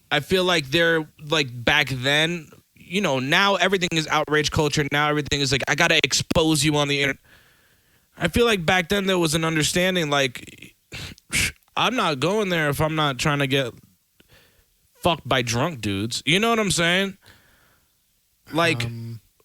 they're like back then, now everything is outrage culture. Now everything is like, I got to expose you on the internet. I feel like back then there was an understanding, like, I'm not going there if I'm not trying to get fucked by drunk dudes. You know what I'm saying? Like,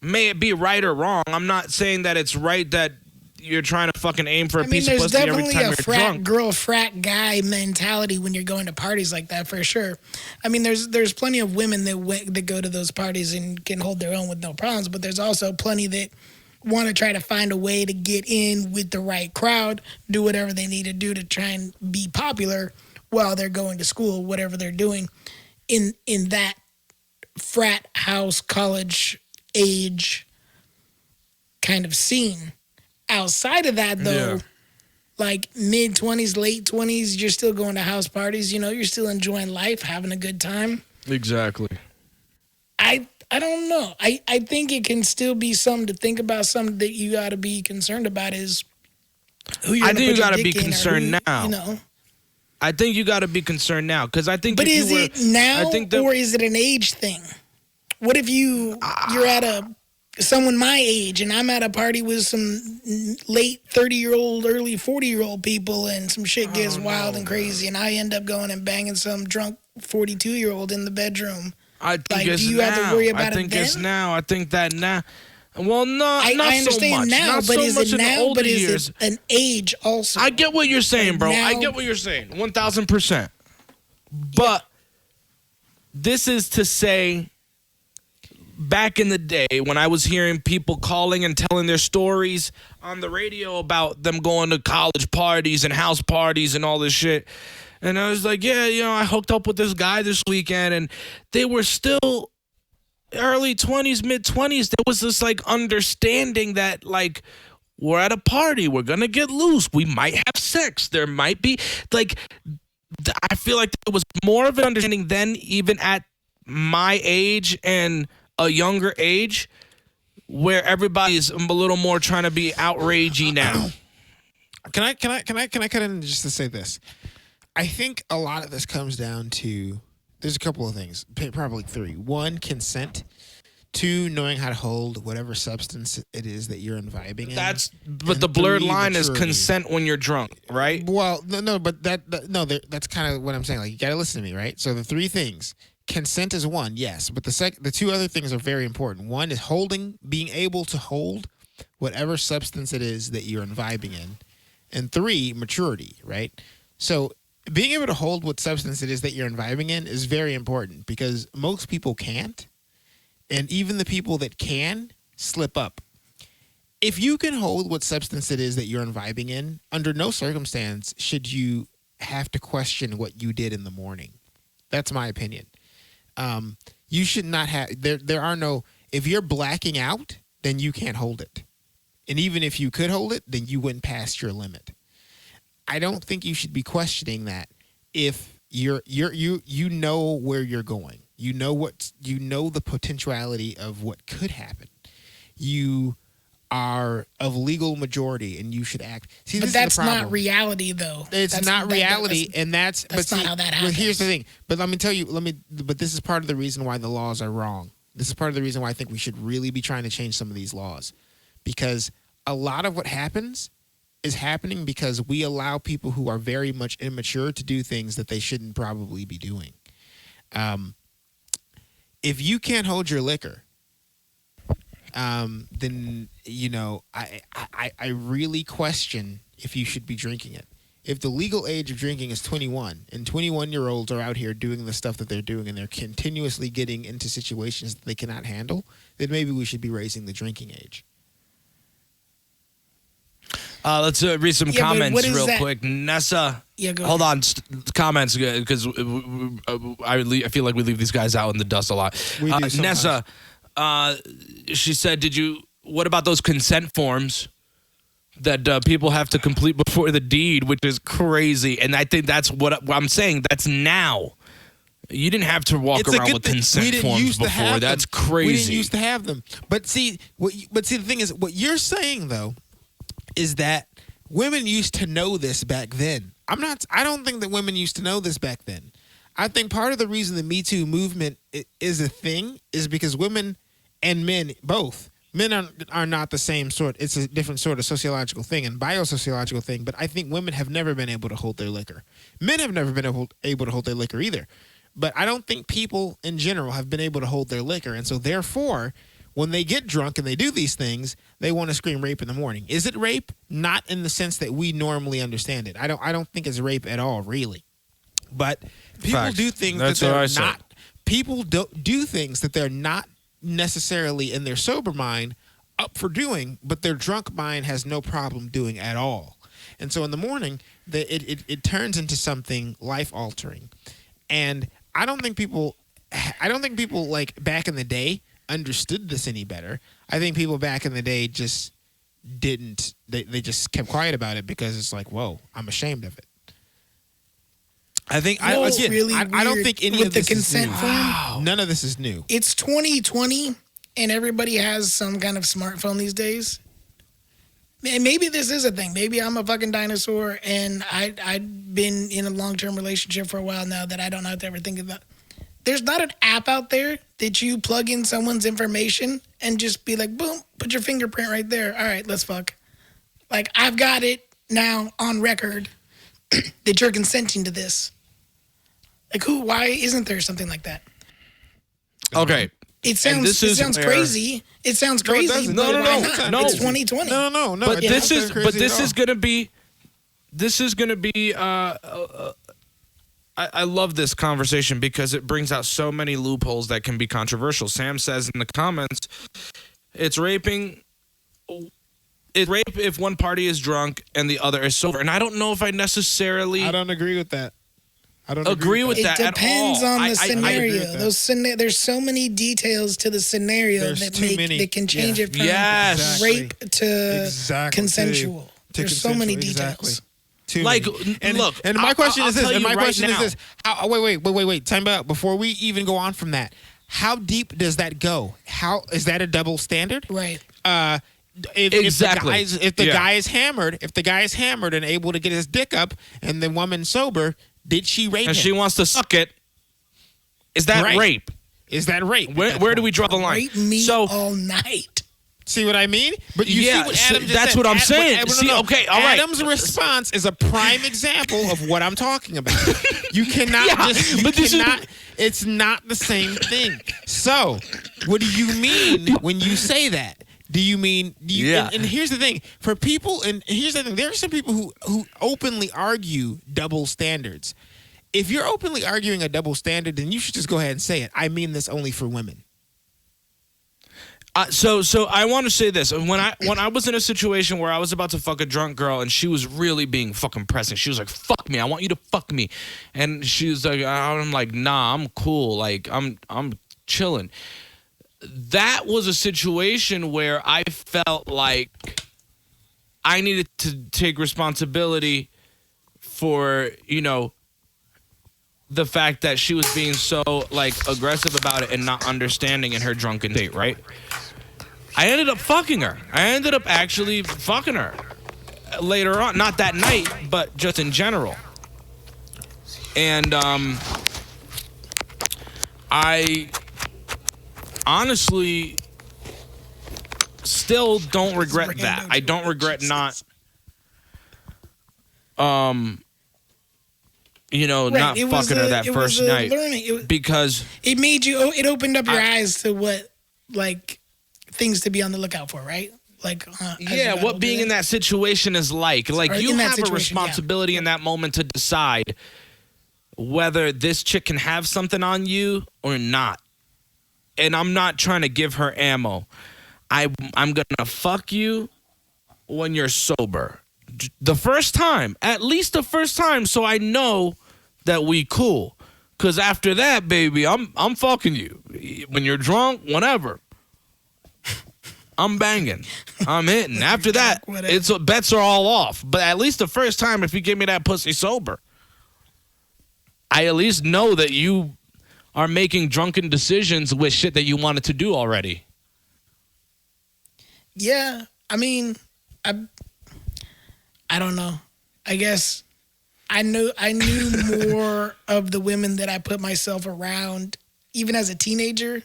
may it be right or wrong, I'm not saying that it's right that you're trying to fucking aim for a piece of pussy every time you're there's definitely a drunk. girl, frat guy mentality when you're going to parties like that, for sure. I mean, there's plenty of women that go to those parties and can hold their own with no problems, but there's also plenty that want to try to find a way to get in with the right crowd, do whatever they need to do to try and be popular while they're going to school, whatever they're doing in that frat house, college age kind of scene. Outside of that, though, like mid-20s, late 20s, you're still going to house parties. You're still enjoying life, having a good time. Exactly. I don't know. I think it can still be something to think about. Something that you got to be concerned about is who you're. I think you got to be concerned now. I think you got to be concerned now, because I think. But is it now, or is it an age thing? What if you're at someone my age and I'm at a party with some late 30-year-old, early 40-year-old people, and some shit gets wild and crazy, and I end up going and banging some drunk 42-year-old in the bedroom? I think it's do you now. have to worry about I think it then? it's now. I think that now. Well, no, I understand so much. now, Not but so is much it in the now? older But is years. it an age also? I get what you're saying, bro. Now- I get what you're saying, 1,000%. But this is to say, back in the day when I was hearing people calling and telling their stories on the radio about them going to college parties and house parties and all this shit. And I was like, yeah, I hooked up with this guy this weekend, and they were still early 20s, mid 20s. There was this like understanding that like, we're at a party, we're gonna get loose, we might have sex, there might be like, I feel like there was more of an understanding then, even at my age and a younger age, where everybody's a little more trying to be outragey now. Can I cut in just to say this? I think a lot of this comes down to, there's a couple of things, probably three. One, consent. Two, knowing how to hold whatever substance it is that you're imbibing in. But the blurred line is consent when you're drunk, right? Well, no, but that's kind of what I'm saying. Like, you got to listen to me, right? So the three things. Consent is one, yes, but the two other things are very important. One is being able to hold whatever substance it is that you're imbibing in. And three, maturity, right? So being able to hold what substance it is that you're imbibing in is very important, because most people can't. And even the people that can slip up. If you can hold what substance it is that you're imbibing in, under no circumstance should you have to question what you did in the morning. That's my opinion. You should not have, there are no, if you're blacking out, then you can't hold it. And even if you could hold it, then you went past your limit. I don't think you should be questioning that if you know where you're going. You know the potentiality of what could happen. You are of legal majority, and you should act. See, But this that's is the problem. not reality, though. It's not reality, and that's but not see, how that But here's the happens. thing. But let me tell you. But this is part of the reason why the laws are wrong. This is part of the reason why I think we should really be trying to change some of these laws, because a lot of what happens is happening because we allow people who are very much immature to do things that they shouldn't probably be doing. If you can't hold your liquor, then I really question if you should be drinking it. If the legal age of drinking is 21 and 21-year-olds are out here doing the stuff that they're doing and they're continuously getting into situations that they cannot handle, then maybe we should be raising the drinking age. Let's read some Yeah, but comments what is real that? quick. Nessa, Yeah, go hold ahead. on. Comments, because I feel like we leave these guys out in the dust a lot. We do sometimes. Nessa, she said, what about those consent forms that people have to complete before the deed, which is crazy. And I think that's what I'm saying. That's now. You didn't have to walk It's a around good with thing. We consent didn't forms used to before. have That's them. We didn't crazy. used to have them. But see, the thing is, what you're saying though, is that women used to know this back then. I don't think that women used to know this back then. I think part of the reason the Me Too movement is a thing is because women and men both. Men are not the same sort. It's a different sort of sociological thing and biosociological thing. But I think women have never been able to hold their liquor. Men have never been able to hold their liquor either. But I don't think people in general have been able to hold their liquor. And so therefore, when they get drunk and they do these things, they want to scream rape in the morning. Is it rape? Not in the sense that we normally understand it. I don't think it's rape at all, really. But people Facts. do things That's that what I they're said. not. People do things that they're not necessarily in their sober mind up for doing, but their drunk mind has no problem doing at all. And so in the morning, it turns into something life altering. And I don't think people like back in the day understood this any better. I think people back in the day just didn't. They just kept quiet about it because it's like, whoa, I'm ashamed of it. I think You know what's really I don't weird think any with of the this consent is new. form? None of this is new. It's 2020 and everybody has some kind of smartphone these days. And maybe this is a thing. Maybe I'm a fucking dinosaur and I've been in a long-term relationship for a while now that I don't have to ever think about. There's not an app out there that you plug in someone's information and just be like, boom, put your fingerprint right there. All right, let's fuck. Like, I've got it now on record that you're consenting to this. Like, why isn't there something like that? Okay. It sounds where- crazy. It sounds crazy. doesn't. But No, why no, not? no. It's 2020. No. But it this doesn't is sound crazy at all. gonna be I love this conversation because it brings out so many loopholes that can be controversial. Sam says in the comments, it's raping. It's rape if one party is drunk and the other is sober. And I don't know if I necessarily I don't agree with that. I don't agree with It that at depends all. on the I scenario. agree with that. There's so many details to the scenario There's that too many. that can change Yeah. it from Yes. rape to Exactly. consensual. To There's so many consensual, details. exactly. Too Like, many. And, look, and my I'll- question I'll is this. tell And you my right question is now. this. Wait. Time out. Before we even go on from that, how deep does that go? How is that a double standard? Right. Exactly. If the guy is hammered and able to get his dick up, and the woman sober, did she rape and him? she wants to suck it. Is that Right. rape? Is that rape? Where do we draw the line? Rape me So all night. See what I mean? But you Yeah, see what so Adam just that's said. what I'm saying. See, okay, all right. Adam's response is a prime example of what I'm talking about. You cannot Yeah, just. You but this is- cannot. It's not the same thing. So, what do you mean when you say that? Do you mean? Yeah. And here's the thing: for people, and here's the thing: there are some people who openly argue double standards. If you're openly arguing a double standard, then you should just go ahead and say it. I mean this only for women. So I want to say this. When I was in a situation where I was about to fuck a drunk girl and she was really being fucking pressing. She was like, "Fuck me. I want you to fuck me." And she was like, I'm like, "Nah, I'm cool. Like I'm chilling." That was a situation where I felt like I needed to take responsibility for, the fact that she was being so like aggressive about it and not understanding in her drunken state, right? I ended up fucking her. I ended up actually fucking her later on, not that night, but just in general. And I honestly still don't regret that. I don't regret not not fucking her that first night because it made you. It opened up your eyes to what like things to be on the lookout for, right? Like what being in that situation is like. Like you have a responsibility in that moment to decide whether this chick can have something on you or not. And I'm not trying to give her ammo. I'm gonna fuck you when you're sober. The first time, at least the first time, so I know that we cool. Cause after that, baby, I'm fucking you. When you're drunk, whatever. I'm banging. I'm hitting. After that, bets are all off. But at least the first time, if you give me that pussy sober, I at least know that you are making drunken decisions with shit that you wanted to do already. Yeah, I mean, I don't know. I guess I knew more of the women that I put myself around, even as a teenager,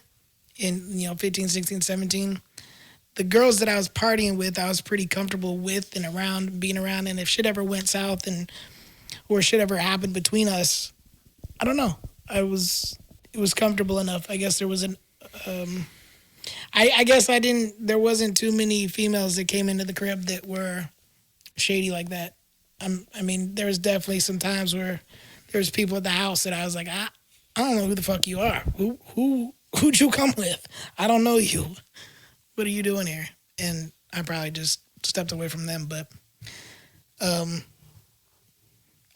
in 15, 16, 17. The girls that I was partying with, I was pretty comfortable with and around, being around. And if shit ever went south or shit ever happened between us, I don't know. It was comfortable enough. I guess there was there wasn't too many females that came into the crib that were shady like that. I mean, there was definitely some times where there was people at the house that I was like, I don't know who the fuck you are. Who'd you come with? I don't know you. What are you doing here? And I probably just stepped away from them. But I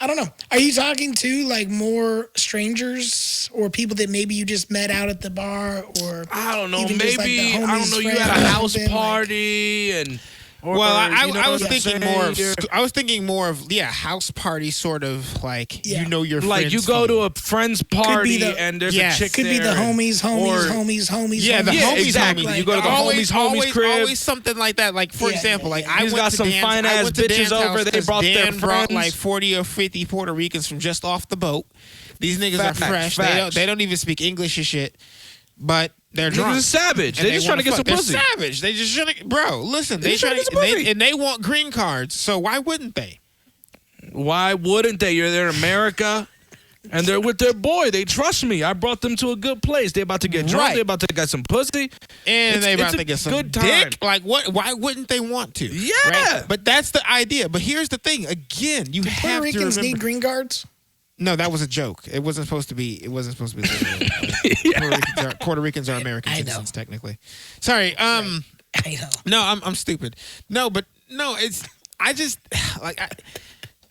don't know. Are you talking to like more strangers or people that maybe you just met out at the bar, or I don't know, maybe just, like, I don't know, you had a house party and. I was thinking more of house party sort of like your friends. Like you go to a friend's party and there's a chick could there. Could be the homies. Yeah, the homies. Exactly. Like, you go to the homies crib. Always something like that. Like for example, like I went got to some fine ass bitches over. They brought their friends. Brought like 40 or 50 Puerto Ricans from just off the boat. These niggas are fresh. They don't even speak English and shit. But they're drunk. Niggas are savage. They just trying to get some pussy. They're savage. They just shouldn't. Bro, listen. They want green cards. So why wouldn't they? Why wouldn't they? You're there in America, and they're with their boy. They trust me. I brought them to a good place. They about to get drunk. They about to get some pussy, and they about to get some good dick. Like what? Why wouldn't they want to? Yeah. Right? But that's the idea. But here's the thing. Again, you have Puerto Ricans need green cards. No, that was a joke. It wasn't supposed to be. Puerto Ricans are American citizens, technically. Sorry. I know. No, I'm stupid. No, but no, it's. I just like.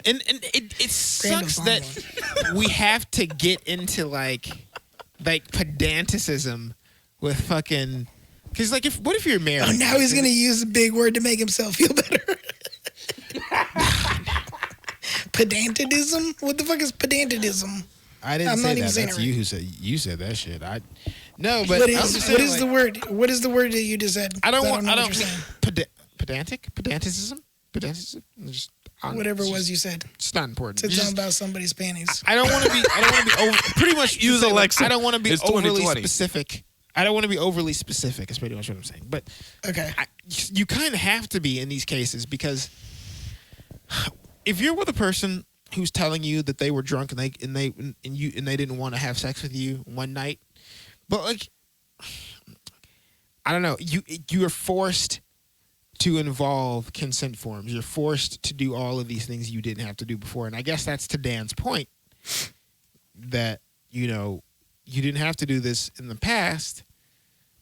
It sucks that we have to get into like pedanticism with fucking. Because like, what if you're married? Oh, now he's gonna use a big word to make himself feel better. Pedantism? What the fuck is pedantism? I didn't say that. That's you who said that shit. No, but what is the word? What is the word that you just said? I don't pedantic? Pedanticism? Just whatever it was you said. It's not important. It's something about somebody's panties. I don't want to be over, pretty much use Alexa. I don't want to be overly specific. I don't want to be overly specific. Is pretty much what I'm saying. But okay, you kind of have to be in these cases because if you're with a person who's telling you that they were drunk and they didn't want to have sex with you one night, but like I don't know, you are forced to involve consent forms. You're forced to do all of these things you didn't have to do before, and I guess that's to Dan's point that you didn't have to do this in the past,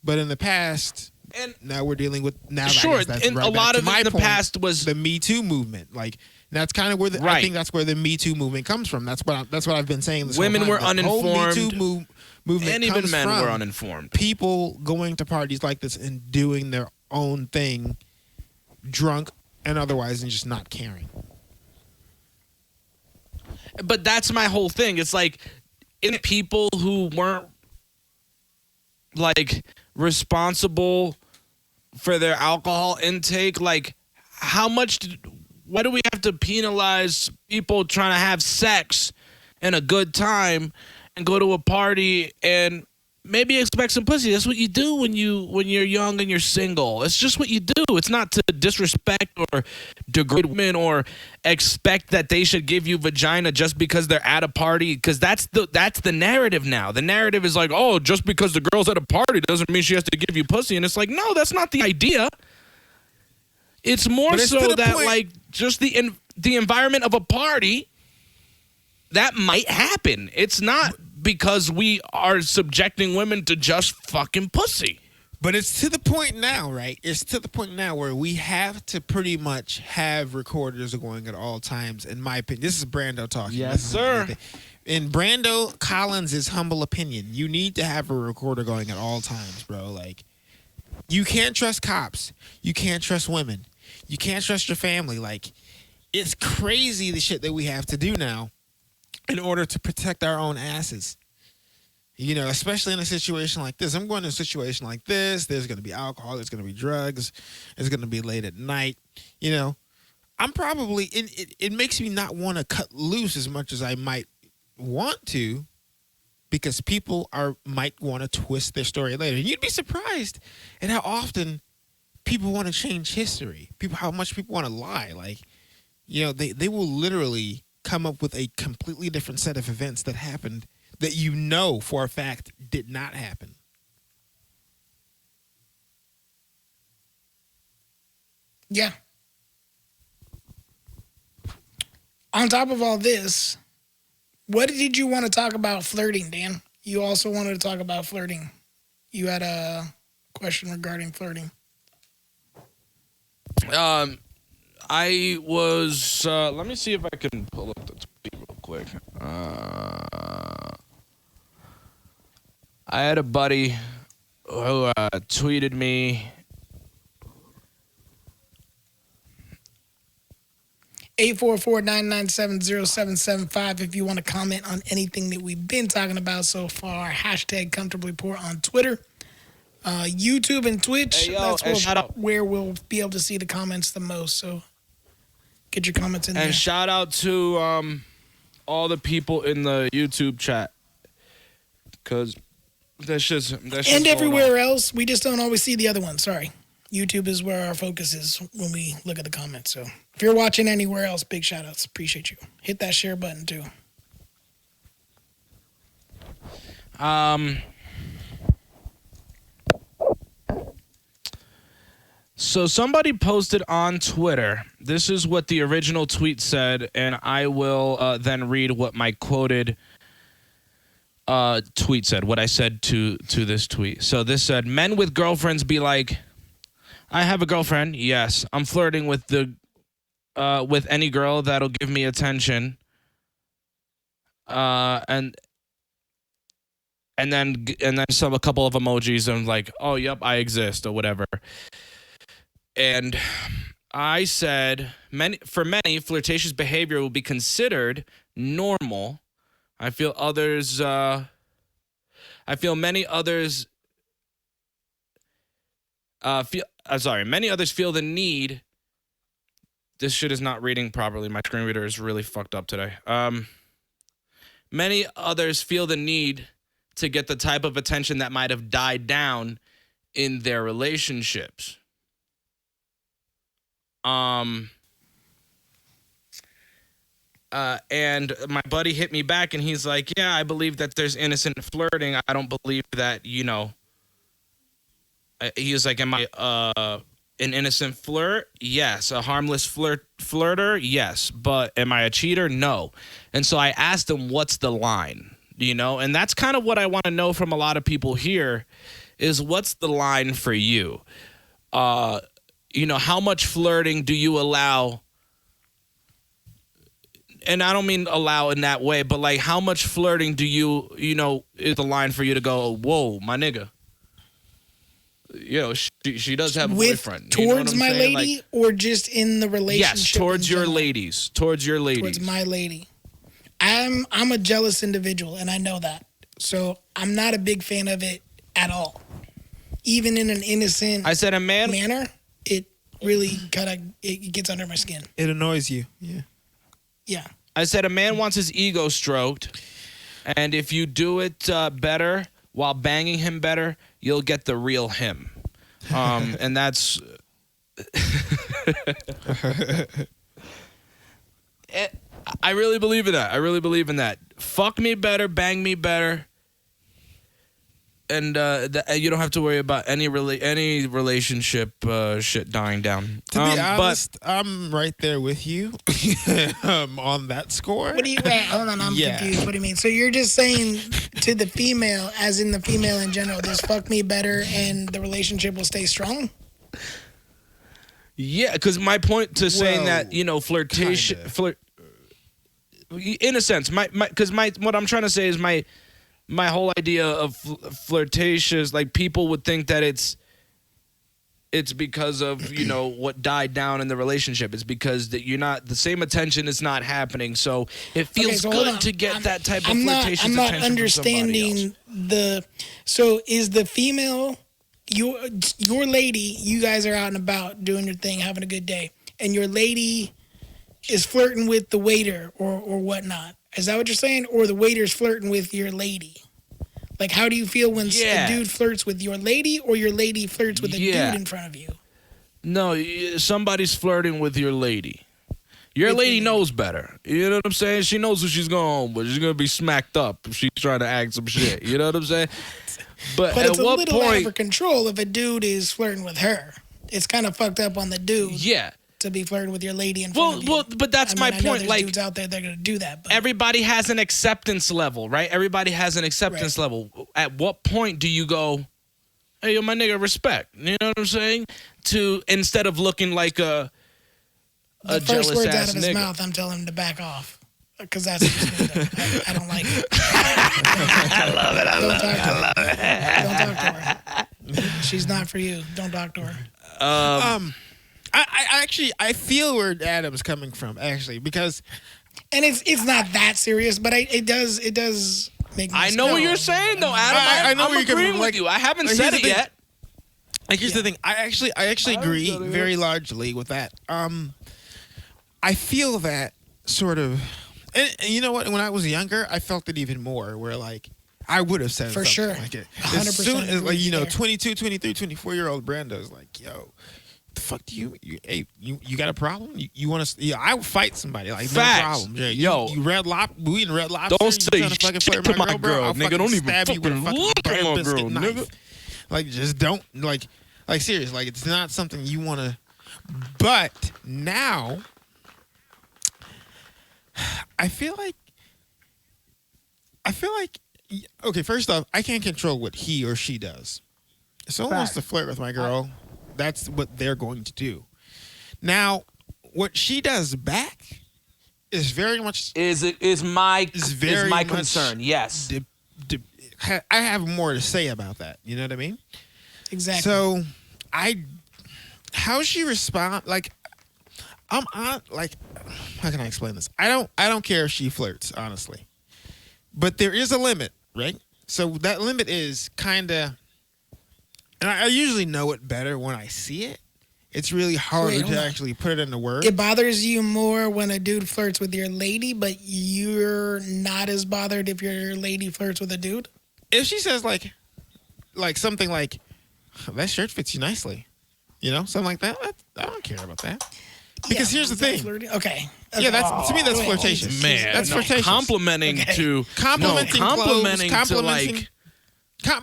but in the past. And now we're dealing with Sure, and a lot of it in the past was the Me Too movement. Like that's kind of where I think that's where the Me Too movement comes from. That's what I've been saying. Women were uninformed. The whole Me Too movement, and even men were uninformed. People going to parties like this and doing their own thing, drunk and otherwise, and just not caring. But that's my whole thing. It's like in people who weren't like responsible for their alcohol intake, like why do we have to penalize people trying to have sex and a good time and go to a party and maybe expect some pussy? That's what you do when you're young and you're single. It's just what you do. It's not to disrespect or degrade women or expect that they should give you vagina just because they're at a party, because that's the narrative now. The narrative is like, oh, just because the girl's at a party doesn't mean she has to give you pussy. And it's like, no, that's not the idea. It's more so that point, like, just the environment of a party, that might happen. It's not because we are subjecting women to just fucking pussy. But it's to the point now, right? It's to the point now where we have to pretty much have recorders going at all times, in my opinion. This is Brando talking. Yes, sir. In Brando Collins' humble opinion, you need to have a recorder going at all times, bro. Like, you can't trust cops. You can't trust women. You can't trust your family. Like, it's crazy the shit that we have to do now in order to protect our own asses. You know, especially in a situation like this. I'm going to a situation like this. There's going to be alcohol. There's going to be drugs. It's going to be late at night. You know, I'm probably, it makes me not want to cut loose as much as I might want to, because people might want to twist their story later. And you'd be surprised at how often people want to change history. How much people want to lie. Like, you know, they will literally come up with a completely different set of events that happened that you know for a fact did not happen. Yeah. On top of all this, what did you want to talk about flirting, Dan? You also wanted to talk about flirting. You had a question regarding flirting. I was, let me see if I can pull up the tweet real quick. I had a buddy who tweeted me. 844-997-0775 if you want to comment on anything that we've been talking about so far. Hashtag comfortably poor on Twitter. YouTube and Twitch, hey, yo, that's where we'll be able to see the comments the most. So get your comments in there. And shout out to all the people in the YouTube chat, because that's just and everywhere else. We just don't always see the other ones. Sorry. YouTube is where our focus is when we look at the comments. So if you're watching anywhere else, big shout outs. Appreciate you. Hit that share button too. So somebody posted on Twitter. This is what the original tweet said, and I will then read what my quoted tweet said, what I said to this tweet. So this said, men with girlfriends be like, I have a girlfriend. Yes, I'm flirting with with any girl that'll give me attention. And then a couple of emojis and like, oh, yep, I exist or whatever. And I said, for many, flirtatious behavior will be considered normal. I feel many others many others feel the need. This shit is not reading properly. My screen reader is really fucked up today. Many others feel the need to get the type of attention that might have died down in their relationships. And my buddy hit me back and he's like, yeah, I believe that there's innocent flirting. I don't believe that, he was like, am I an innocent flirt? Yes. A harmless flirter? Yes. But am I a cheater? No. And so I asked him, what's the line? And that's kind of what I want to know from a lot of people here is, what's the line for you? How much flirting do you allow? And I don't mean allow in that way, but like, how much flirting do you, is the line for you to go, whoa, my nigga? She does have a boyfriend. Towards my lady, like, or just in the relationship? Yes, towards your ladies. Towards your ladies. Towards my lady. I'm a jealous individual, and I know that. So I'm not a big fan of it at all. Even in an innocent I said a man. manner, it really it gets under my skin. It annoys you. Yeah. Yeah. I said a man wants his ego stroked, and if you do it better while banging him better, you'll get the real him. And that's. I really believe in that. I really believe in that. Fuck me better, bang me better, and you don't have to worry about any relationship shit dying down. To be honest, I'm right there with you on that score. What do you wait? Hold on, I'm confused. What do you mean? So you're just saying to the female, as in the female in general, just fuck me better, and the relationship will stay strong? Yeah, because my point to saying that, flirtation, in a sense, what I'm trying to say is my whole idea of flirtatious, like people would think that it's because of what died down in the relationship. It's because that you're not, the same attention is not happening, so it feels good to get that type of flirtatious attention. I'm not understanding so is the female, your lady, you guys are out and about doing your thing, having a good day, and your lady is flirting with the waiter or whatnot. Is that what you're saying? Or the waiter's flirting with your lady? Like, how do you feel when a dude flirts with your lady, or your lady flirts with a dude in front of you? No, somebody's flirting with your lady. Your lady knows better. You know what I'm saying? She knows what she's going, but she's going to be smacked up if she's trying to act some shit. You know what I'm saying? But at it's a what little point, out of control if a dude is flirting with her. It's kind of fucked up on the dude. Yeah. To be flirting with your lady in front of you. Well, but that's my point. I know there's like, dudes out there that are gonna do that. But everybody has an acceptance level, right? Everybody has an acceptance level. At what point do you go, "Hey, yo, my nigga, respect"? You know what I'm saying? To instead of looking like a the jealous first words ass out of his nigga. mouth, I'm telling him to back off, because that's just I don't like it. I love it. I love it. Don't talk to her. She's not for you. Don't talk to her. I feel where Adam's coming from, actually, because and it's not that serious, but it does make me. I know what you're saying, though, Adam. I know I'm where you're coming agreeing from. with Like, you. I haven't like, said here's it the thing. yet. Like, here's the thing. I actually agree very largely with that. I feel that sort of, and you know what? When I was younger, I felt it even more. Where like I would have said for something sure, like it. 100%. As soon as, like 22, 23, 24-year-old Brando's like, yo. The fuck do you got a problem? You want to? Yeah, I would fight somebody. Like Facts. no problem. Yeah, Yo, you Red Lobster. We in Red Lobster. Don't say shit to my girl, I'll nigga. fucking Don't even stab you with a fucking fucking look at bread my biscuit girl, knife. nigga. Like just don't like serious. Like it's not something you want to. But now, I feel like. Okay, first off, I can't control what he or she does. If someone wants to flirt with my girl, that's what they're going to do. Now, what she does back is very much is my concern. Yes, I have more to say about that. You know what I mean? Exactly. So, how she respond? Like, I'm on. Like, how can I explain this? I don't care if she flirts, honestly, but there is a limit, right? So that limit is kind of. And I usually know it better when I see it. It's really harder to actually put it into words. It bothers you more when a dude flirts with your lady, but you're not as bothered if your lady flirts with a dude? If she says like something like, that shirt fits you nicely. You know, something like that. I don't care about that. Because here's the thing. Okay. Yeah, to me that's flirtatious. Man, that's flirtatious. Complimenting to like.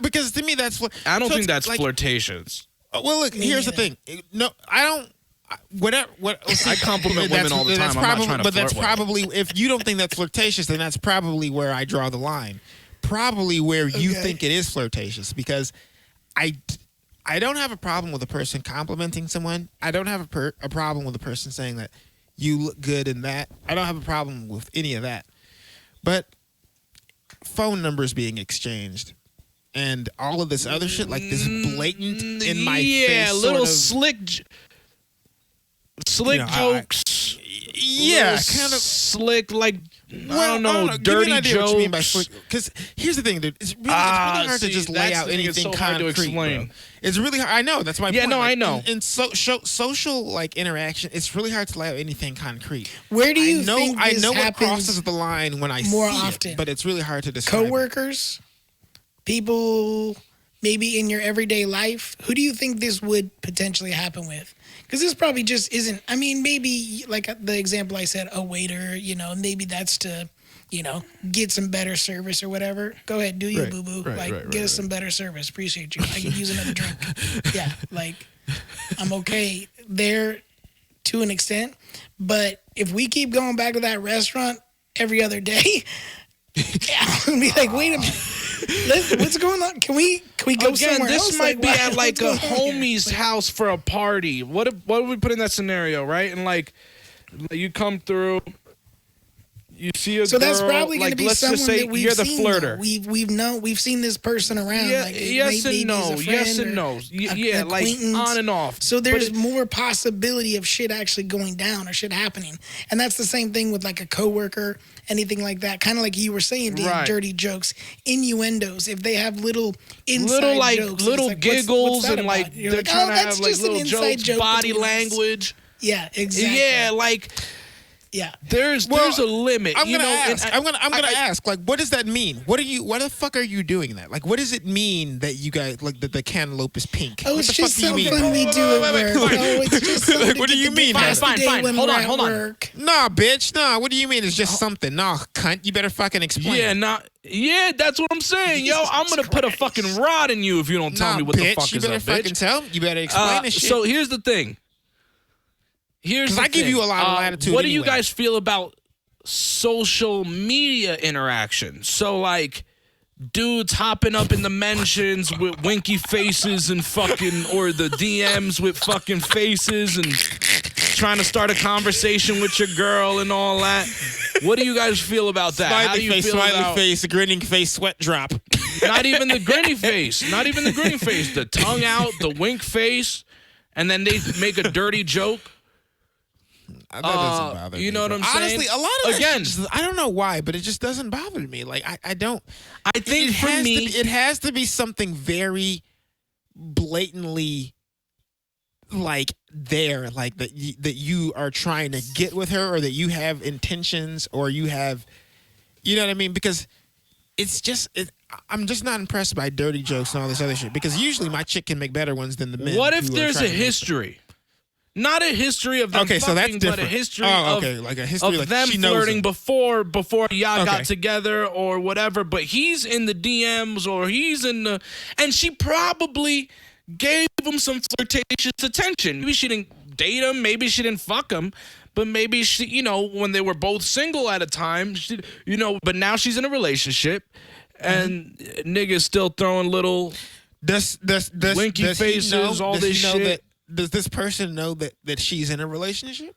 Because to me that's. I don't think that's flirtatious. Well, look. Here's the thing. No, I don't. Whatever. I compliment women all the time. I'm not trying to but that's flirt with probably if you don't think that's flirtatious, then that's probably where I draw the line. Probably where you think it is flirtatious, because I don't have a problem with a person complimenting someone. I don't have a problem with a person saying that you look good in that. I don't have a problem with any of that. But phone numbers being exchanged and all of this other shit, like this blatant in my face, little sort of, slick jokes. Yeah, little kind of slick, like Well, I don't know, Give dirty me an idea jokes. what you mean by slick. Because here's the thing, dude. It's really hard to just lay out anything so hard to concrete. explain. Bro. It's really hard. I know. That's my point. Yeah, no, I know. In social like interaction, it's really hard to lay out anything concrete. Where do you think I this know what happens crosses the line when I more see often? it, but it's really hard to describe. Coworkers, people, maybe in your everyday life. Who do you think this would potentially happen with? Because this probably just isn't. I mean, maybe like the example I said, a waiter. Maybe that's to, get some better service or whatever. Go ahead, do you, Right, boo boo? right, Get us some better service. Appreciate you. I could use another drink. Yeah, I'm okay there to an extent, but if we keep going back to that restaurant every other day, I'm gonna be like, wait a minute. What's going on? Can we go somewhere else? This might be at like a what's going on here? homie's house for a party. What would we put in that scennario, right? And like, you come through, you see a So girl. that's probably going to be let's someone just say that we've you're the seen. flirter. Though. We've seen this person around. Yeah, like, yes maybe and no. as a friend Yes and or no. Yeah, an like acquaintance. on and off. So there's But more possibility of shit actually going down or shit happening, and that's the same thing with like a coworker, anything like that. Kind of like you were saying, Dan, Right. dirty jokes, innuendos. If they have little inside jokes, little it's like, giggles what's that and like about? You're they're like, trying oh, to that's have like just an little inside jokes, joke body between us. language. Yeah, exactly. Yeah, like Yeah. there's a limit. I'm gonna and ask. I'm gonna ask. Like, what does that mean? What the fuck are you doing that? Like, what does it mean that you guys like that the cantaloupe is pink? Oh, What it's the just fuck do you something mean? we do at work. Oh, it's just something Like, what to do get you the mean? past Fine, day fine. when Hold we're on, at hold on. work. Nah, bitch. Nah. What do you mean? It's just something. Nah, cunt. You better fucking explain. Yeah, that's what I'm saying, yo. I'm gonna put a fucking rod in you if you don't tell Nah, me what bitch. the fuck You is better up, fucking bitch. tell. You better explain this shit. So here's the thing. Because I give you a lot of latitude. What do you anyway. guys feel about social media interaction? So like dudes hopping up in the mentions with winky faces and fucking, or the DMs with fucking faces and trying to start a conversation with your girl and all that. What do you guys feel about that? How do you feel smiley about face, a grinning face, sweat drop. not even the grinny face, not even the grinny face, the tongue out, the wink face, and then they make a dirty joke? That doesn't bother me. You know what I'm saying? Honestly, a lot of that Again, shit I don't know why, but it just doesn't bother me. Like I don't. I think for has me, it has to be something very blatantly like there, like that you are trying to get with her, or that you have intentions, or you have, you know what I mean? Because it's just I'm just not impressed by dirty jokes and all this other shit. Because usually my chick can make better ones than the men. what if who are there's a trying to make them. history? Not a history of them Okay, so that's fucking, different. but a history Oh, of, okay, like a history, of like them she knows flirting him. before y'all Okay. got together or whatever. But he's in the DMs or he's in the, and she probably gave him some flirtatious attention. Maybe she didn't date him, maybe she didn't fuck him, but maybe she, when they were both single at a time, she, but now she's in a relationship, and niggas still throwing little Does winky does he faces, know- all does this he know shit. that- does this person know that she's in a relationship?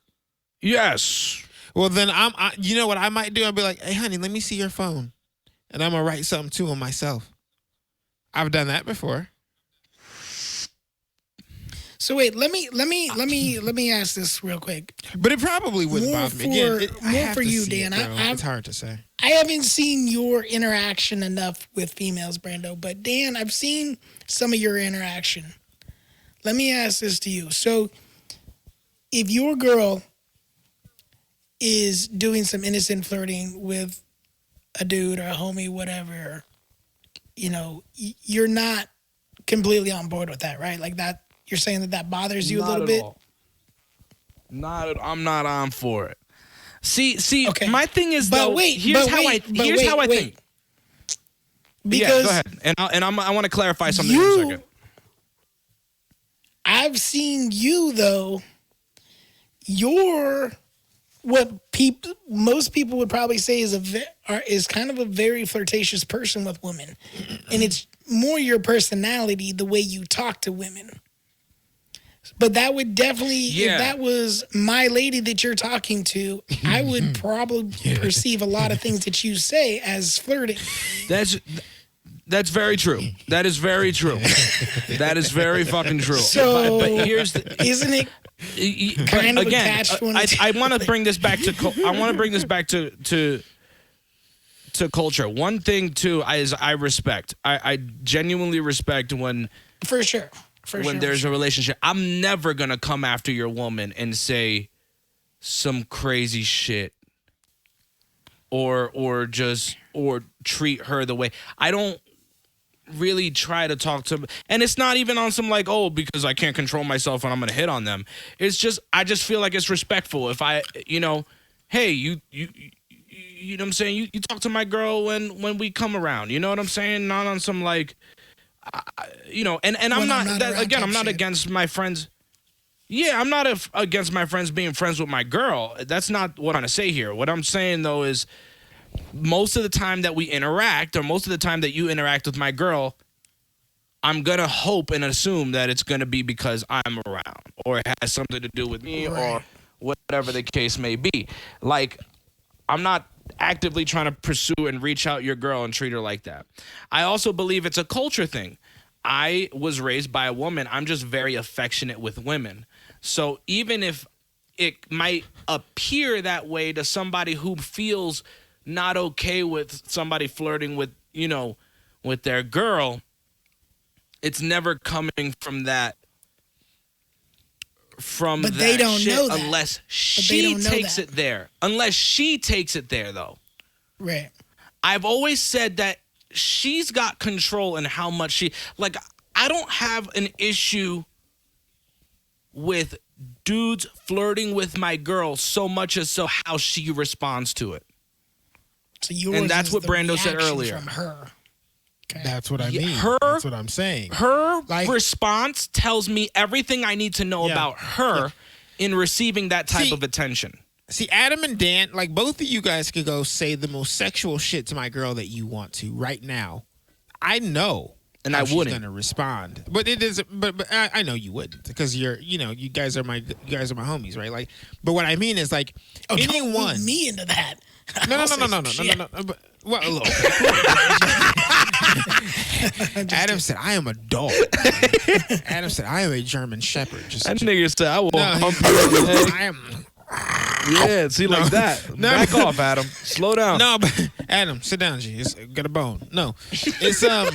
Yes. Well, then you know what I might do? I'll be like, hey, honey, let me see your phone, and I'm gonna write something to him myself. I've done that before. So wait, let me ask this real quick. But it probably wouldn't More bother me. Again, for- I more have for to you, see it, Dan. bro. I- It's hard to say. I haven't seen your interaction enough with females, Brando, but Dan, I've seen some of your interaction. Let me ask this to you. So, if your girl is doing some innocent flirting with a dude or a homie, whatever, you're not completely on board with that, right? Like that, you're saying that bothers you a little bit? I'm not on for it. See, Okay. my thing is But though. wait, here's but how wait, I but here's wait, how I wait. think. Because Yeah, go ahead. And I want to clarify something in a second. I've seen you though. You're what most people would probably say is kind of a very flirtatious person with women, and it's more your personality, the way you talk to women. But that would definitely, if that was my lady that you're talking to, I would probably perceive a lot of things that you say as flirting. That's very true. That is very true. That is very fucking true. So, but here's the, isn't it kind of a catch-22? I want to bring this back to culture. One thing too is I respect. I genuinely respect when For sure. there's a relationship. I'm never gonna come after your woman and say some crazy shit or treat her the way I don't really try to talk to, and it's not even on some like, oh, because I can't control myself and I'm gonna hit on them. It's just I just feel like it's respectful if I, hey, you know what I'm saying, you talk to my girl when we come around, you know what I'm saying, not on some like, and I'm not that, again, I'm not against my friends. Yeah, I'm not against my friends being friends with my girl. That's not what I'm trying to say here. What I'm saying though is, most of the time that we interact, or most of the time that you interact with my girl, I'm going to hope and assume that it's going to be because I'm around, or it has something to do with me, or whatever the case may be. Like, I'm not actively trying to pursue and reach out your girl and treat her like that. I also believe it's a culture thing. I was raised by a woman. I'm just very affectionate with women. So even if it might appear that way to somebody who feels not okay with somebody flirting with, with their girl, it's never coming from that. But they don't know that. Unless she takes it there. Unless she takes it there, though. Right. I've always said that she's got control in how much she, like, I don't have an issue with dudes flirting with my girl so much as so how she responds to it. So yours and that's is what the Brando said reaction earlier. From her. Okay. That's what I mean. That's what I'm saying. Her response tells me everything I need to know about her in receiving that type of attention. See, Adam and Dan, like, both of you guys could go say the most sexual shit to my girl that you want to right now. I know. And I wouldn't. She's gonna respond, but it is. But I know you wouldn't, because you guys are my homies, right? Like, but what I mean is, like, anyone. Don't lead me into that. No. But, well, look. Adam said, "I am a dog." Adam said, "I am a German Shepherd." That nigga said, "I will hump I am." Yeah, see, like that. Back off, Adam. Slow down. No, but Adam, sit down, G. It's got a bone. No, it's no.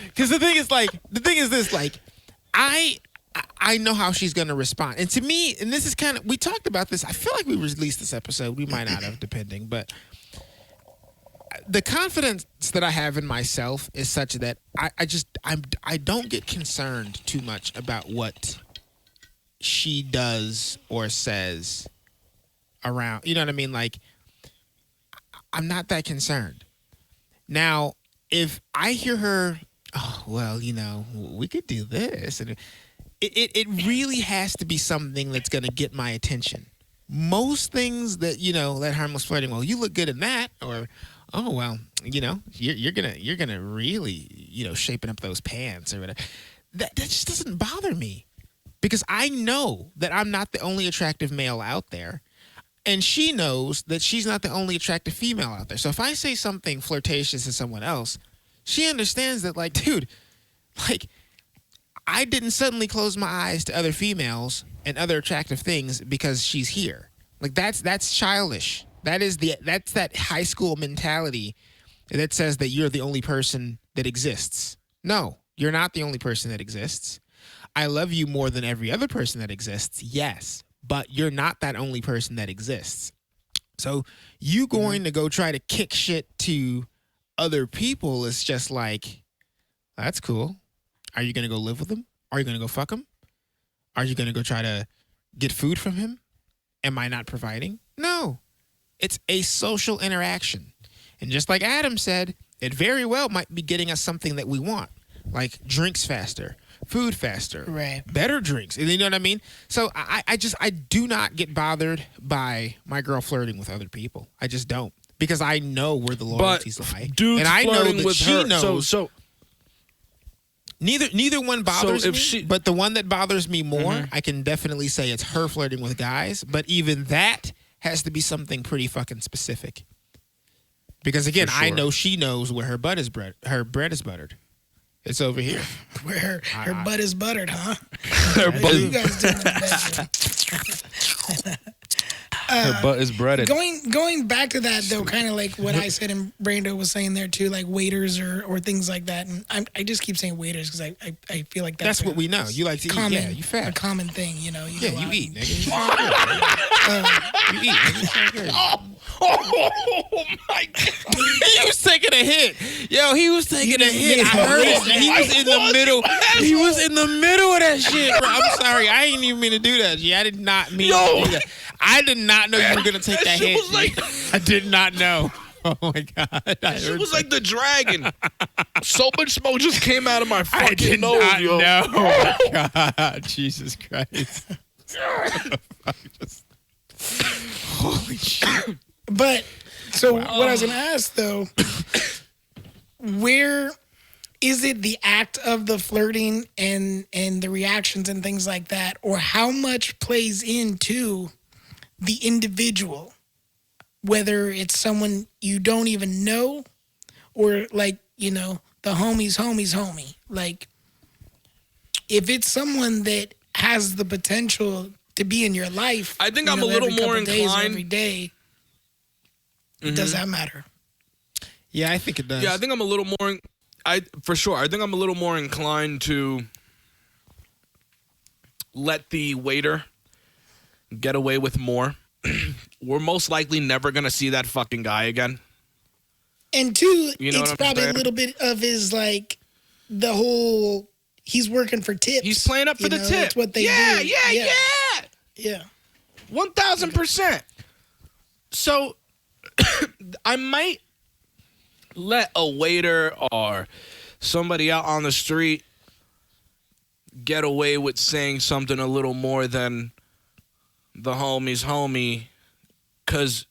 Because the thing is this, like, I know how she's gonna respond, and to me, and this is kind of, we talked about this. I feel like we released this episode. We might not have, depending, but the confidence that I have in myself is such that I don't get concerned too much about what she does or says around, you know what I mean? Like, I'm not that concerned. Now, if I hear her, oh, well, we could do this, and it really has to be something that's going to get my attention. Most things that, that harmless flirting, well, you look good in that, or, oh, well, you're gonna really, shaping up those pants or whatever. That just doesn't bother me. Because I know that I'm not the only attractive male out there. And she knows that she's not the only attractive female out there. So if I say something flirtatious to someone else, she understands that, like, dude, like, I didn't suddenly close my eyes to other females and other attractive things because she's here. Like, that's childish. That's that high school mentality that says that you're the only person that exists. No, you're not the only person that exists. I love you more than every other person that exists, yes, but you're not that only person that exists. So you going to go try to kick shit to other people is just like, that's cool. Are you going to go live with him? Are you going to go fuck him? Are you going to go try to get food from him? Am I not providing? No. It's a social interaction. And just like Adam said, it very well might be getting us something that we want, like drinks faster, food faster, right? Better drinks. You know what I mean? So I do not get bothered by my girl flirting with other people. I just don't, because I know where the loyalties lie, and I know that with she her, knows. So neither one bothers me. But the one that bothers me more, I can definitely say it's her flirting with guys. But even that has to be something pretty fucking specific. Because again, For I sure. know she knows where her bread is buttered. It's over here. Where her butt is buttered, huh? Her You butt, guys doing the best. her butt is breaded. Going back to that though, kind of like what I said and Brando was saying there too, like waiters or things like that. And I just keep saying waiters because I feel like That's what we know. You like to common, eat. Yeah, you a fat. common thing, you know. Yeah, go you out eat, and- nigga. You eat, nigga. It's so good. Oh my god! He was taking a hit. Yo, he was taking a hit. I heard it. He was in the was, middle. you He was in the middle of that shit, bro. I'm sorry. I didn't even mean to do that. G. I did not mean to do that. I did not know you were gonna take that shit hit. was like- G. I did not know. Oh my god! It was like the dragon. So much smoke just came out of my I fucking did nose, not yo. know. Oh my god! Jesus Christ! Holy shit! But so what I was gonna ask though, where is it the act of the flirting and the reactions and things like that, or how much plays into the individual, whether it's someone you don't even know, or like, you know, the homie's homie. Like, if it's someone that has the potential to be in your life, I think you I'm know, a little every more couple days or inclined- every day. Does that matter? Yeah, I think it does. Yeah, I think I'm a little more. For sure. I think I'm a little more inclined to let the waiter get away with more. We're most likely never gonna see that fucking guy again. And two, You know it's what I'm probably saying? a little bit of his like the whole he's working for tips. He's playing up for you the know, tip. That's what they yeah, do. yeah. 1000%. So I might let a waiter or somebody out on the street get away with saying something a little more than the homie's homie, because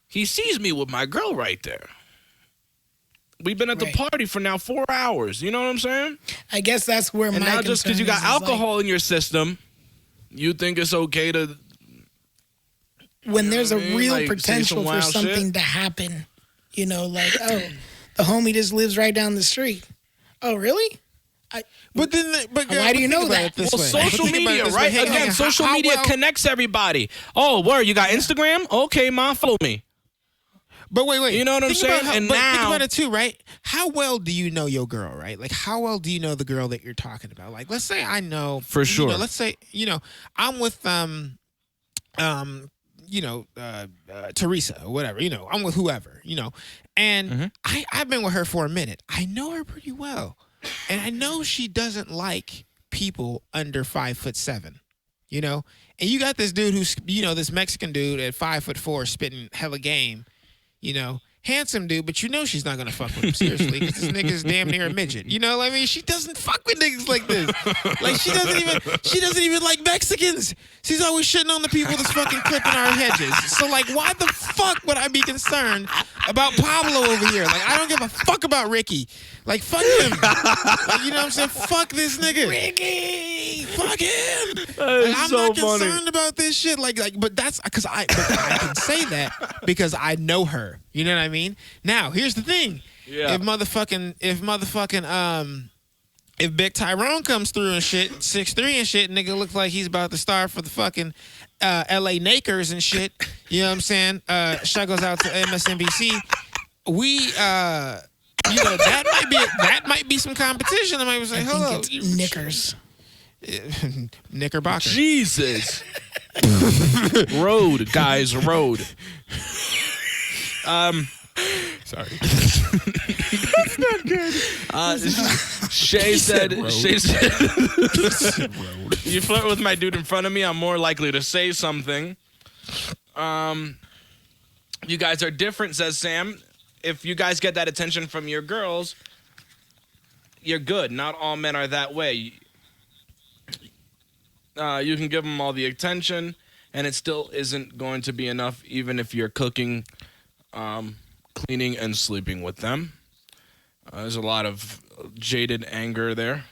he sees me with my girl right there. We've been at the Right. party for now 4 hours. You know what I'm saying? I guess that's where And my now just because you got concern is, alcohol in your system, you think it's okay to... when there's what a I mean? real Like, say potential some for wild something shit. to happen. You know, like, oh, the homie just lives right down the street. Oh, really? But then, Why do you know that? This Well, way. social Think about it media, this way. right? Hang on, Again, social how media well- connects everybody. Oh, word, you got Instagram? Okay, ma, follow me. But wait. You know what I'm Think about saying? And but think now- about it too, right? How well do you know your girl, right? Like, how well do you know the girl that you're talking about? Like, let's say I know For you sure. know, let's say I'm with Teresa or whatever. I'm with whoever. And I've been with her for a minute. I know her pretty well, and I know she doesn't like people under 5'7". And you got this dude who's this Mexican dude at 5'4" spitting hella game, handsome dude, but she's not gonna fuck with him seriously because this nigga's damn near a midget. You know what I mean? She doesn't fuck with niggas like this. Like she doesn't even like Mexicans. She's always shitting on the people that's fucking clipping our hedges. So like, why the fuck would I be concerned about Pablo over here? Like, I don't give a fuck about Ricky. Like, fuck him. Like, you know what I'm saying? Fuck this nigga. Ricky, fuck him. Like, I'm not concerned about this shit. But that's because I can say that because I know her. You know what I mean? Now, here's the thing. Yeah. If Big Tyrone comes through and shit, 6'3" and shit, nigga looks like he's about to start for the fucking LA Nakers and shit. You know what I'm saying? Shout goes out to MSNBC. That might be some competition. I might be saying, hello. It's Knickers. Knickerbocker. Jesus. Road, guys, road. Sorry. That's not good. Shay said, you flirt with my dude in front of me, I'm more likely to say something. You guys are different, says Sam. If you guys get that attention from your girls, you're good. Not all men are that way. You can give them all the attention, and it still isn't going to be enough, even if you're cooking, cleaning, and sleeping with them. There's a lot of jaded anger there.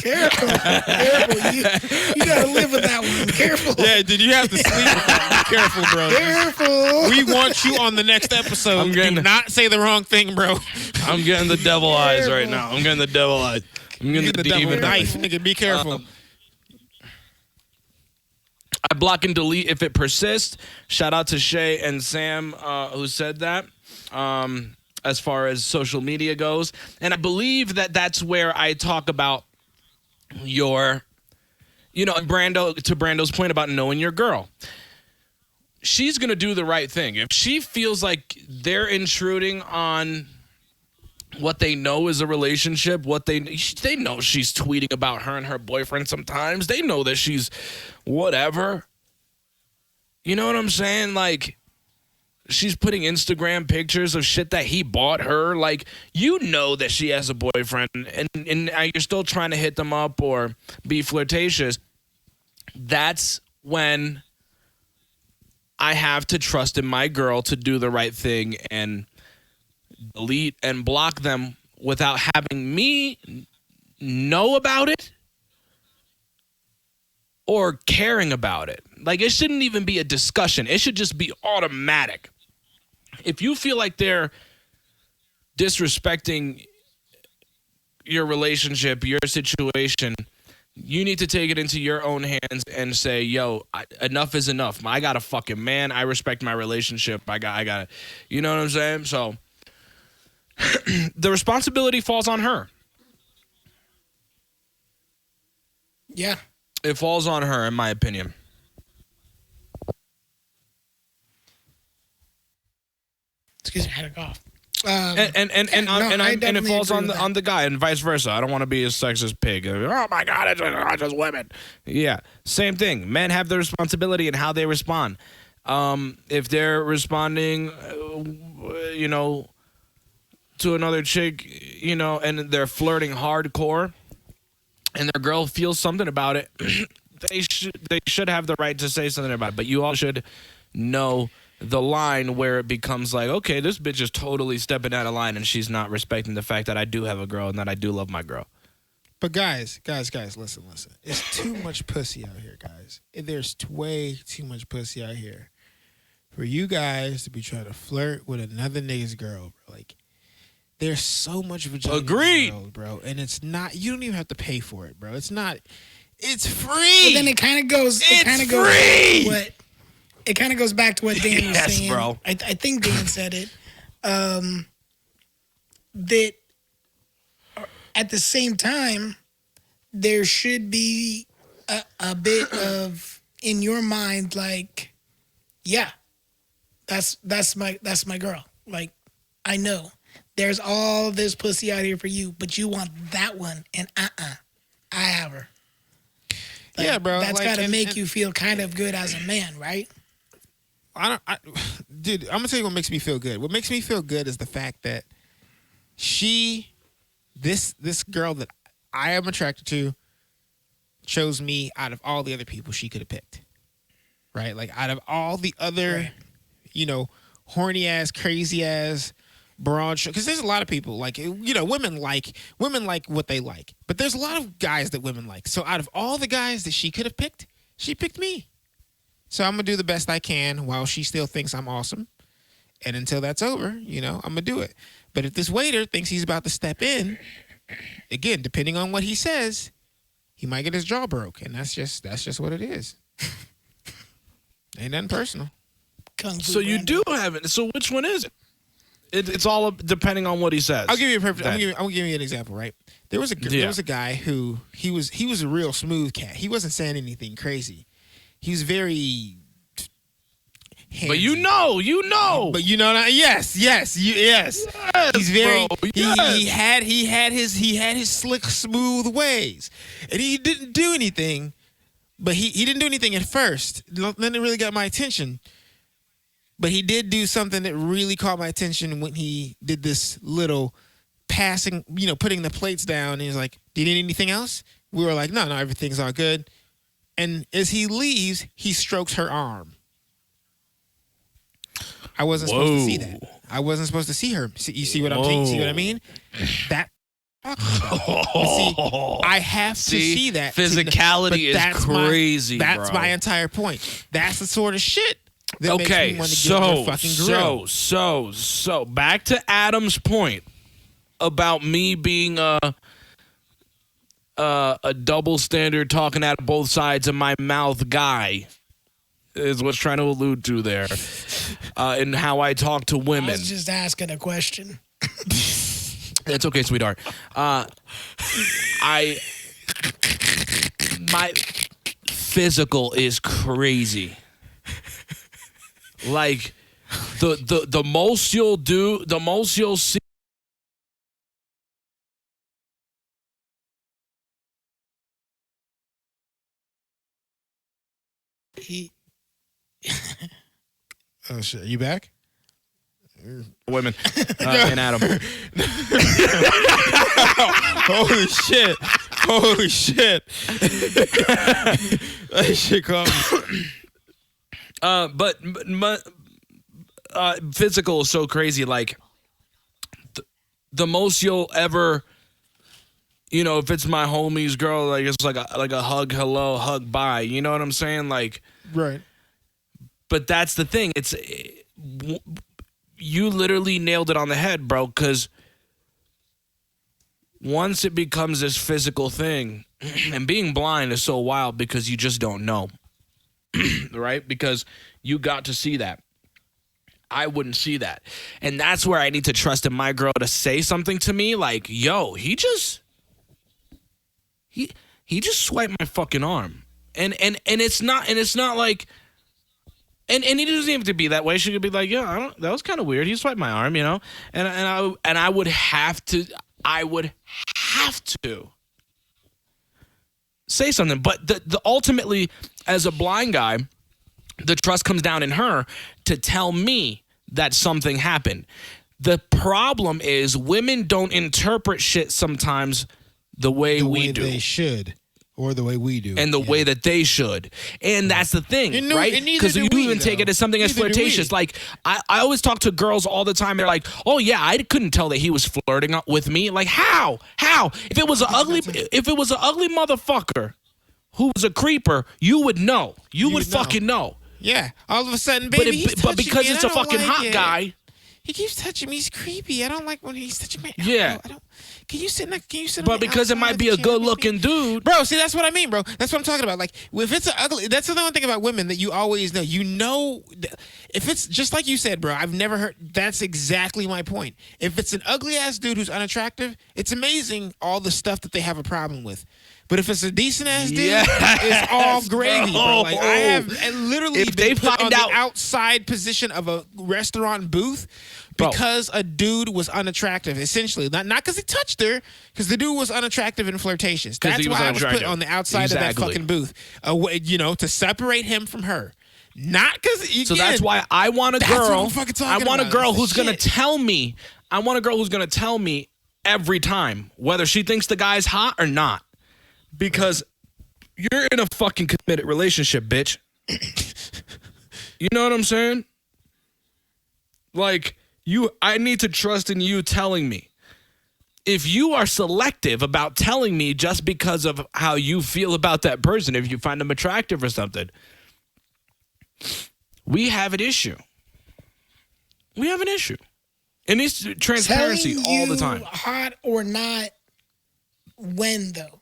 Careful. You gotta live with that one. Careful. Yeah, did you have to sleep with that? Be careful, bro. Careful. We want you on the next episode. Do not say the wrong thing, bro. I'm getting the devil eyes right now. I'm getting the devil eyes. I'm getting the devil demon knife, nigga. Be careful. I block and delete if it persists. Shout out to Shay and Sam who said that. As far as social media goes, and I believe that that's where I talk about your, Brando's point about knowing your girl. She's gonna do the right thing if she feels like they're intruding on what they know is a relationship. What they know she's tweeting about her and her boyfriend. Sometimes they know that she's whatever. You know what I'm saying? Like, she's putting Instagram pictures of shit that he bought her. Like, that she has a boyfriend and you're still trying to hit them up or be flirtatious. That's when I have to trust in my girl to do the right thing and delete and block them without having me know about it or caring about it. Like, it shouldn't even be a discussion. It should just be automatic. If you feel like they're disrespecting your relationship, your situation, you need to take it into your own hands and say, yo, enough is enough. I got a fucking man. I respect my relationship. I got, you know what I'm saying? So the responsibility falls on her. Yeah. It falls on her, in my opinion. Excuse me, I had a cough. And it falls on the guy and vice versa. I don't want to be a sexist pig. Oh my God, it's not just women. Yeah, same thing. Men have the responsibility in how they respond. If they're responding, to another chick, and they're flirting hardcore, and their girl feels something about it, they should have the right to say something about it. But you all should know the line where it becomes like, okay, this bitch is totally stepping out of line and she's not respecting the fact that I do have a girl and that I do love my girl. But guys, listen. It's too much pussy out here, guys. There's way too much pussy out here for you guys to be trying to flirt with another nigga's girl, bro. Like, there's so much vagina Agreed, in the world, bro. And it's not, you don't even have to pay for it, bro. It's not, it's free. But then it kind of goes, free. It kind of goes back to what Dan was saying. Yes, bro. I think Dan said it. That at the same time, there should be a bit of, in your mind, like, yeah, that's my girl. Like, I know there's all this pussy out here for you, but you want that one, and I have her. Like, yeah, bro. That's like, got to make you feel kind of good as a man, right? Dude, I'm gonna tell you what makes me feel good. What makes me feel good is the fact that this girl that I am attracted to chose me out of all the other people she could have picked. Right? Like, out of all the other, horny ass, crazy ass, broad, because there's a lot of people like, women like what they like, but there's a lot of guys that women like. So out of all the guys that she could have picked, she picked me. So I'm gonna do the best I can while she still thinks I'm awesome, and until that's over, I'm gonna do it. But if this waiter thinks he's about to step in, again, depending on what he says, he might get his jaw broke, and that's just what it is. Ain't nothing personal. So you do have it. So which one is it? It's all depending on what he says. I'll give you a perfect. I'm gonna give you an example. Right? There was a guy who he was a real smooth cat. He wasn't saying anything crazy. He was very. Handsy. But you know. But yes. He's very. Bro, yes. He had his slick, smooth ways, and he didn't do anything. But he didn't do anything at first. Then it really got my attention. But he did do something that really caught my attention when he did this little passing, putting the plates down. And he was like, "Do you need anything else?" We were like, "No, everything's all good." And as he leaves, he strokes her arm. I wasn't supposed to see that. I wasn't supposed to see her. You see what I'm saying? See what I mean? That See, I have to see that. Physicality is crazy, That's bro. my entire point. That's the sort of shit that makes me want to get in your fucking grill. So back to Adam's point about me being a double standard, talking out of both sides of my mouth guy is what's trying to allude to there, and how I talk to I women. was just asking a question. It's okay, sweetheart. My physical is crazy. Like the most you'll do, the most you'll see. Oh shit! You back? Women and Adam. Holy shit! Holy shit! That shit comes. But physical is so crazy. Like the most you'll ever, you know, if it's my homie's girl, like it's like a hug, hello, hug, bye. You know what I'm saying? Like, Right. but that's the thing. You literally nailed it on the head, bro. Because once it becomes this physical thing, and being blind is so wild because you just don't know, right? Because you got to see that. I wouldn't see that. And that's where I need to trust in my girl to say something to me like, yo, he just swiped my fucking arm. And it's not like, and it doesn't have to be that way. She could be like, yeah, that was kind of weird. He swiped my arm, you know? And I would have to say something. But the ultimately, as a blind guy, the trust comes down in her to tell me that something happened. The problem is women don't interpret shit sometimes the way we do. They should. Or the way we do. And the way that they should. And that's the thing, right? Because you even take it as something as flirtatious. Like, I always talk to girls all the time. They're like, oh, yeah, I couldn't tell that he was flirting with me. Like, how? If it was an ugly motherfucker who was a creeper, you would know. You would fucking know. Yeah. All of a sudden, baby, But because it's a fucking hot guy. He keeps touching me. He's creepy. I don't like when he's touching me. Yeah. Can you sit But because it might be a good-looking dude. Bro, see, that's what I mean, bro. That's what I'm talking about. Like, if it's an ugly... That's the one thing about women that you always know. You know... If it's... Just like you said, bro, I've never heard... That's exactly my point. If it's an ugly-ass dude who's unattractive, it's amazing all the stuff that they have a problem with. But if it's a decent-ass dude, it's all gravy, bro. Like, I have literally been put on the outside position of a restaurant booth because a dude was unattractive, essentially. Not because he touched her, because the dude was unattractive and flirtatious. That's why I was put on the outside of that fucking booth, you know, to separate him from her. Not because... So that's why I want a girl... I want a girl who's going to tell me... I want a girl who's going to tell me every time whether she thinks the guy's hot or not. Because you're in a fucking committed relationship, bitch. You know what I'm saying? Like, I need to trust in you telling me. If you are selective about telling me just because of how you feel about that person, if you find them attractive or something, we have an issue. We have an issue. And it's transparency all the time. Hot or not, when though?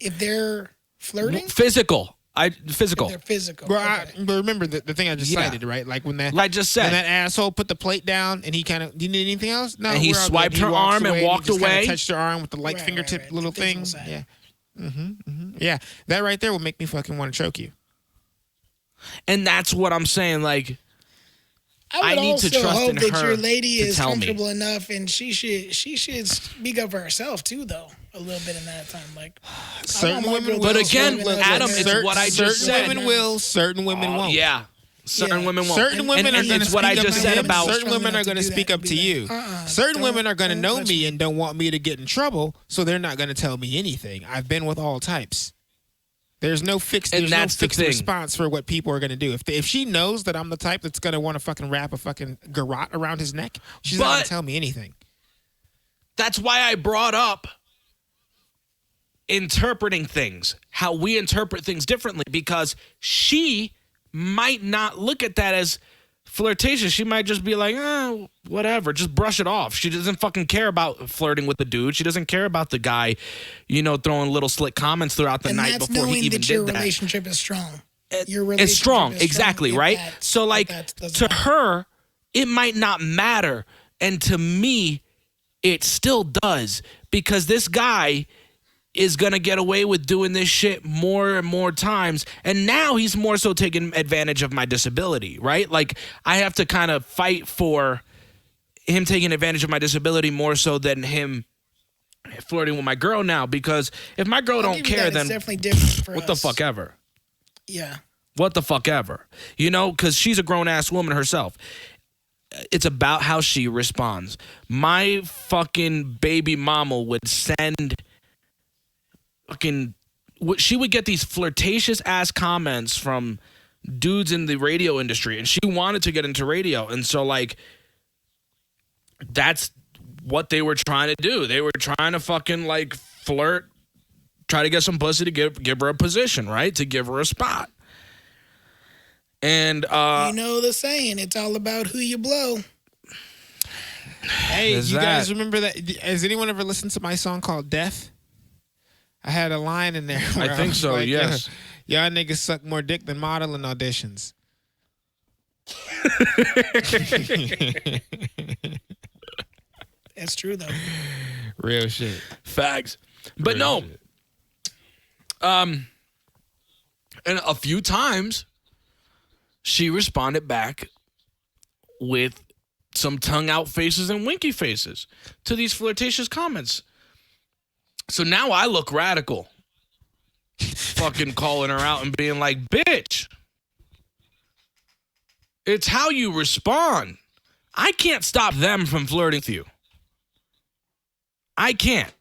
If they're flirting? Physical. If they're physical. Bro, okay. but remember the thing I just cited, right? Like when that... Like I just said. When that asshole put the plate down and he kind of... Do you need anything else? No. And he swiped her arm and walked away. Touched her arm with the light fingertip little thing. Yeah. Yeah. That right there will make me fucking want to choke you. And that's what I'm saying. Like, I need to trust hope in that her your lady to is tell me. comfortable enough, and she should speak up for herself too, though. A little bit in that time, like certain women will. But again, Adam, it's what I just said. Certain women will. Certain women won't. Yeah. Certain women won't. Certain women are going to what I just said about certain women are going to speak up to you. Certain women are going to know me and don't want me to get in trouble, so they're not going to tell me anything. I've been with all types. There's no fixed response for what people are going to do. If she knows that I'm the type that's going to want to fucking wrap a fucking garrote around his neck, she's not going to tell me anything. That's why I brought up interpreting things, how we interpret things differently, because she might not look at that as flirtatious. She might just be like, oh, whatever, just brush it off. She doesn't fucking care about flirting with the dude. She doesn't care about the guy, throwing little slick comments throughout the night before he even did that. Your relationship is strong. Your relationship it's strong, is exactly, strong right? that, so, like, to her, it might not matter. And to me, it still does, because this guy is going to get away with doing this shit more and more times. And now he's more so taking advantage of my disability, right? Like, I have to kind of fight for him taking advantage of my disability more so than him flirting with my girl now. Because if my girl don't care, then it's definitely different for what us. the fuck ever. Yeah. What the fuck ever. Because she's a grown-ass woman herself. It's about how she responds. My fucking baby mama would send... she would get these flirtatious ass comments from dudes in the radio industry, and she wanted to get into radio. And so, like, that's what they were trying to do. They were trying to fucking, like, flirt, try to get some pussy to give her a position, right? To give her a spot. And you know the saying, it's all about who you blow. Hey, you guys remember that? Has anyone ever listened to my song called Death? I had a line in there. I think so, like, yes. Y'all niggas suck more dick than modeling auditions. That's true, though. Real shit. Facts. But Real no. shit. And a few times, she responded back with some tongue-out faces and winky faces to these flirtatious comments. So now I look radical. Fucking calling her out and being like, bitch, it's how you respond. I can't stop them from flirting with you. I can't.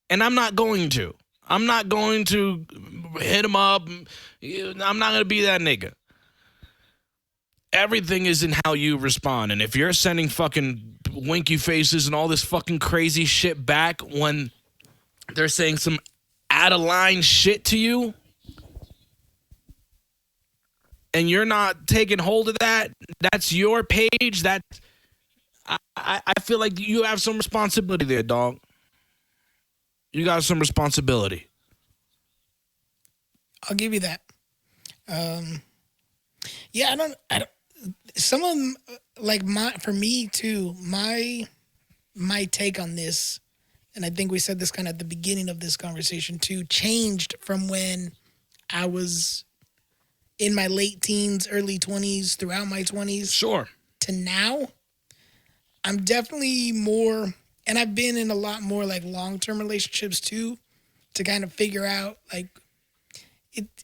And I'm not going to. I'm not going to hit them up. I'm not going to be that nigga. Everything is in how you respond. And if you're sending fucking winky faces and all this fucking crazy shit back when they're saying some out-of-line shit to you, and you're not taking hold of that, that's your page. I feel like you have some responsibility there, dog. You got some responsibility. I'll give you that. Yeah, I don't. Some of them, like for me too. My take on this, and I think we said this kind of at the beginning of this conversation too, changed from when I was in my late teens, early 20s, throughout my 20s. Sure. To now, I'm definitely more, and I've been in a lot more like long-term relationships too, to kind of figure out like,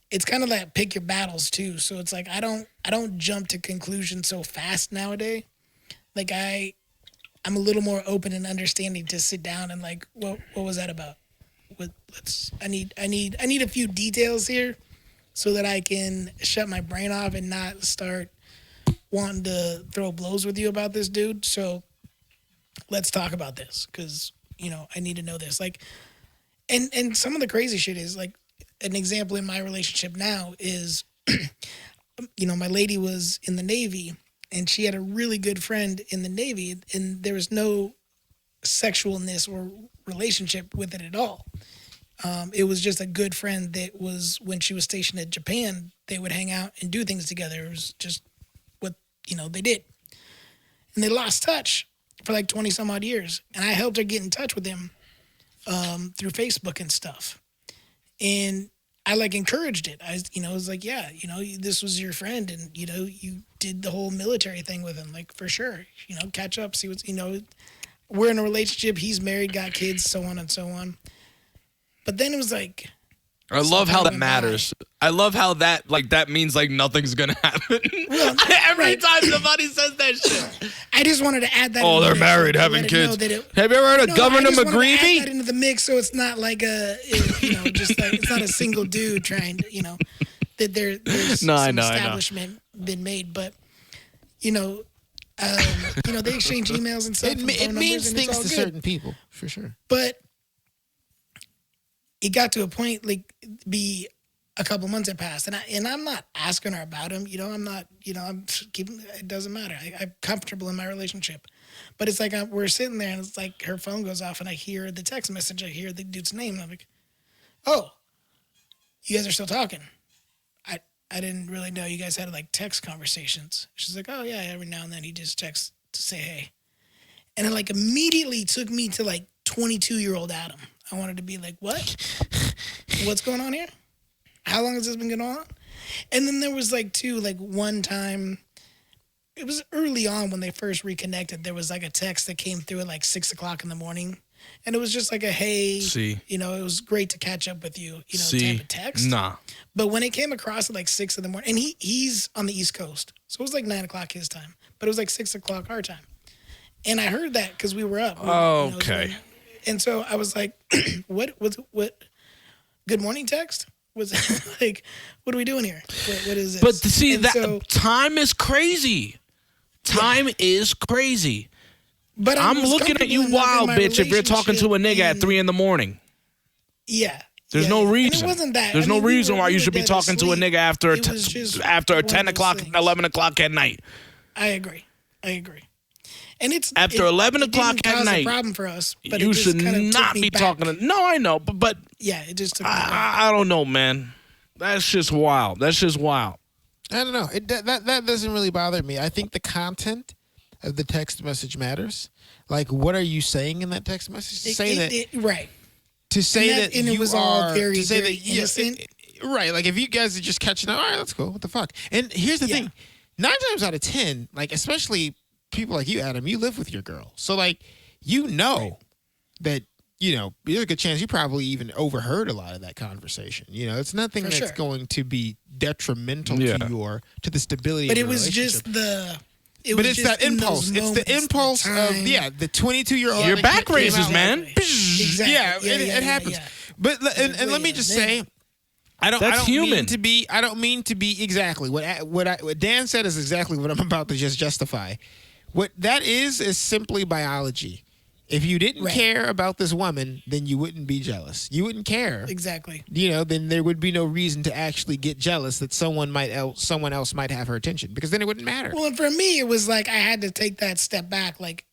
it's kind of like pick your battles too. So it's like, I don't jump to conclusions so fast nowadays. Like I'm a little more open and understanding to sit down and like, what was that about? I need a few details here so that I can shut my brain off and not start wanting to throw blows with you about this dude. So let's talk about this because, I need to know this. Like, and some of the crazy shit is like, an example in my relationship now is, my lady was in the Navy and she had a really good friend in the Navy and there was no sexualness or relationship with it at all. It was just a good friend that was, when she was stationed at Japan, they would hang out and do things together. It was just what, they did. And they lost touch for like 20 some odd years. And I helped her get in touch with him through Facebook and stuff. And I like encouraged it. I was like, yeah, this was your friend and, you did the whole military thing with him. Like, for sure, catch up, see what's, we're in a relationship. He's married, got kids, so on and so on. But then it was like, I love how that matters. I love how that means like nothing's gonna happen. Well, Every time somebody says that shit. I just wanted to add that. Oh, they're married, having kids. Have you ever heard of Governor McGreevy? I add that into the mix, so it's not like just like it's not a single dude trying to, that there's some establishment been made, but they exchange emails and stuff. It means things to certain people, for sure. But it got to a point like be a couple months had passed, and I'm not asking her about him. I'm not. I'm keeping. It doesn't matter. I'm comfortable in my relationship, but it's like we're sitting there, and it's like her phone goes off, and I hear the text message. I hear the dude's name, and I'm like, "Oh, you guys are still talking." I didn't really know you guys had like text conversations. She's like, "Oh yeah, every now and then he just texts to say hey," and it like immediately took me to like 22-year-old Adam. I wanted to be like, "What? What's going on here? How long has this been going on?" And then there was like one time, it was early on when they first reconnected. There was like a text that came through at like 6:00 in the morning. And it was just like a, hey, it was great to catch up with you, type of text. Nah. But when it came across at like 6 in the morning, and he's on the East Coast. So it was like 9:00 his time, but it was like 6:00 our time. And I heard that because we were up. Okay. And so I was like, what, good morning text? Was like, what are we doing here? What is this? But see, and time is crazy. Time is crazy. But I'm looking at you wild, bitch, if you're talking to a nigga at 3 a.m. Yeah. There's no reason. And it wasn't that. There's no reason why you should be talking to a nigga after 10 o'clock, 11 o'clock at night. I agree. And it's after 11 o'clock at night. A problem for us. But you should not be talking to. No, I know, but yeah, it just took me I don't know, man. That's just wild. I don't know. That doesn't really bother me. I think the content of the text message matters. Like, what are you saying in that text message? Right. To say that and it was all very, very innocent. Right. Like, if you guys are just catching up, all right, that's cool. What the fuck? And here's the thing. 9 times out of 10, like, especially people like you, Adam, you live with your girl. So, like, that, there's a good chance you probably even overheard a lot of that conversation. It's nothing that's going to be detrimental to the stability of your relationship. But it was just it's that impulse. It's the impulse of the 22-year-old. Your back raises, man. Exactly. Yeah, it happens. Yeah. But and let me just say, I don't mean to be exactly what Dan said is exactly what I'm about to just justify. What that is simply biology. If you didn't care about this woman, then you wouldn't be jealous. You wouldn't care. Exactly. Then there would be no reason to actually get jealous that someone else might have her attention, because then it wouldn't matter. Well, and for me, it was like I had to take that step back. Like,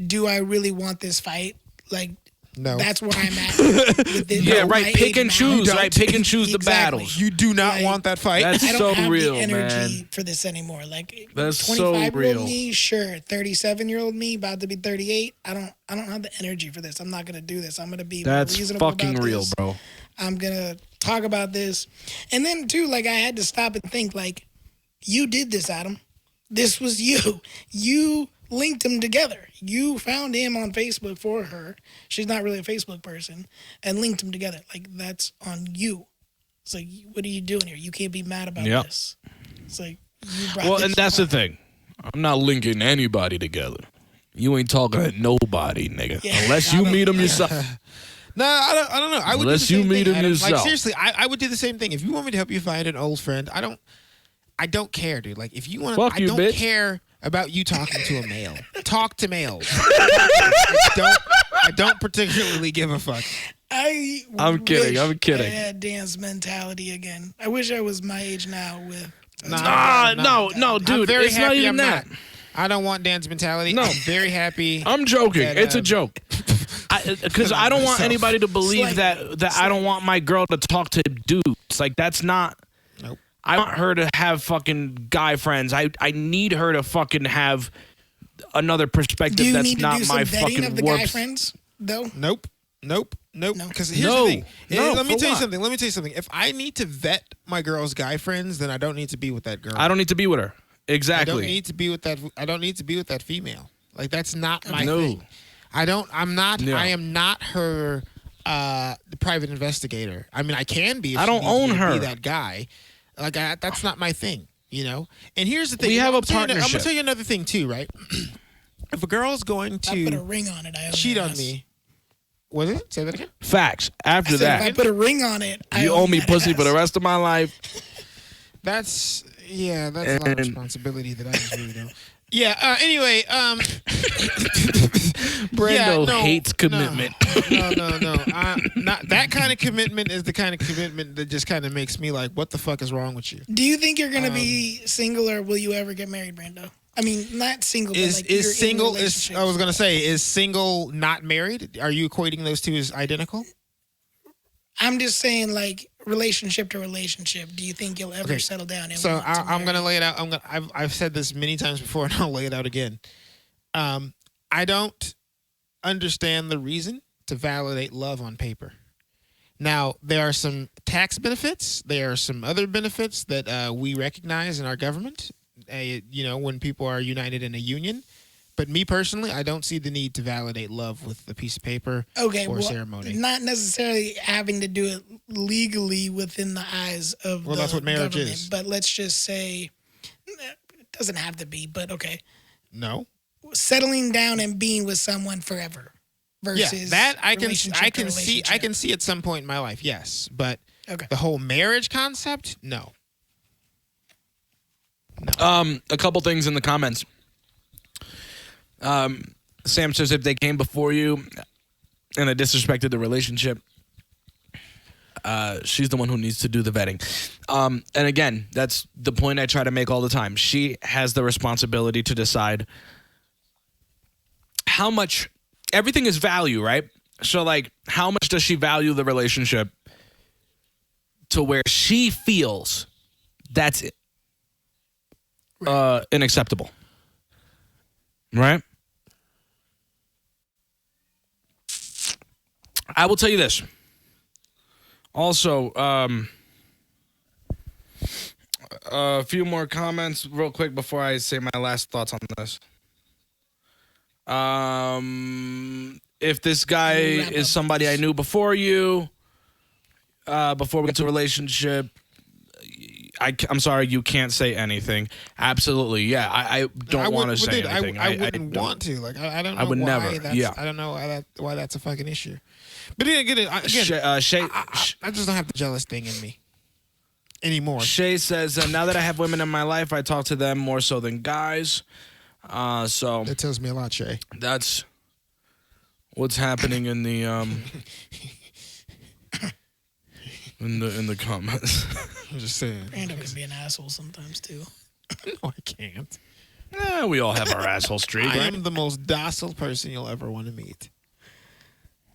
do I really want this fight? Like, no. That's where I'm at. With it. Yeah, right. Pick and choose. Right. Pick and choose the battles. You do not want that fight. That's I don't have real, the energy man. for this anymore. Like, that's so real. 25-year-old me, sure. 37-year-old me, about to be 38. I don't have the energy for this. I'm not gonna do this. I'm gonna be that's reasonable fucking about real, this. bro. I'm gonna talk about this, and then too, like, I had to stop and think. Like, you did this, Adam. This was you. You linked them together. You found him on Facebook for her. She's not really a Facebook person, and linked them together. Like, that's on you. It's like, what are you doing here? You can't be mad about this. It's like, you brought this and that's on. the thing. I'm not linking anybody together. You ain't talking to nobody, nigga. Yeah. Unless you meet them yourself. No, I don't know. I would Unless do the you same meet thing, him Adam. yourself. Like, seriously, I would do the same thing. If you want me to help you find an old friend, I don't care, dude. Like, if you want to, I don't care about you talking to a male. Talk to males. I don't particularly give a fuck. I'm kidding. I had Dan's mentality again. I wish I was my age now with. No, dude. It's not even that. I don't want Dan's mentality. No. I'm very happy. I'm joking. It's a joke. Because I don't want anybody to believe that I don't want my girl to talk to dudes. Like, that's not. Nope. I want her to have fucking guy friends. I need her to fucking have another perspective that's not my fucking of the guy friends, though? Nope. Because here's the thing. Let me tell you something. If I need to vet my girl's guy friends, then I don't need to be with that girl. I don't need to be with her. Exactly. I don't need to be with that female. Like, that's not my thing. I am not her the private investigator. I mean, I can be. If I don't own her. Be that guy. Like, that's not my thing, And here's the thing. We have a I'm partnership. gonna tell you another thing too, right? If a girl's going to I put a ring on it, I own cheat on me. Was it? Say that again. Facts. After that, if I put a ring on it, you owe me pussy for the rest of my life. That's a lot of responsibility that I just really don't. Yeah. Anyway, Brando hates commitment. No. Not that kind of commitment is the kind of commitment that just kind of makes me like, what the fuck is wrong with you? Do you think you're gonna be single, or will you ever get married, Brando? I mean, not single, but like is you're in a single? relationship. I was gonna say, is single not married? Are you equating those two as identical? I'm just saying, like, relationship to relationship. Do you think you'll ever settle down? And So want to I'm gonna marry? lay it out. I've said this many times before, and I'll lay it out again. I don't understand the reason to validate love on paper. Now, there are some tax benefits. There are some other benefits that we recognize in our government. When people are united in a union. But me personally, I don't see the need to validate love with a piece of paper or ceremony. Not necessarily having to do it legally within the eyes of the that's what marriage government, is. But let's just say it doesn't have to be. But okay, No. settling down and being with someone forever versus that I can relationship. I can see at some point in my life, yes. But Okay. the whole marriage concept, no. A couple things in the comments. Sam says if they came before you and they disrespected the relationship, she's the one who needs to do the vetting. And again, that's the point I try to make all the time. She has the responsibility to decide how much. Everything is value, right? So, like, how much does she value the relationship to where she feels that's unacceptable, right? I will tell you this. Also, a few more comments real quick before I say my last thoughts on this. If this guy is somebody I knew before you, before we get to a relationship, I'm sorry, you can't say anything. Absolutely, yeah. I don't want to say anything. I wouldn't want to. Like, I don't know. I would why never. That's, Yeah. I don't know why that's a fucking issue. But again, I just don't have the jealous thing in me anymore. Shay says, now that I have women in my life, I talk to them more so than guys. So That tells me a lot, Shay. that's what's happening in the in the comments. I'm just saying. Brando can be an asshole sometimes too. No, I can't. We all have our asshole streak, I right? am the most docile person you'll ever want to meet.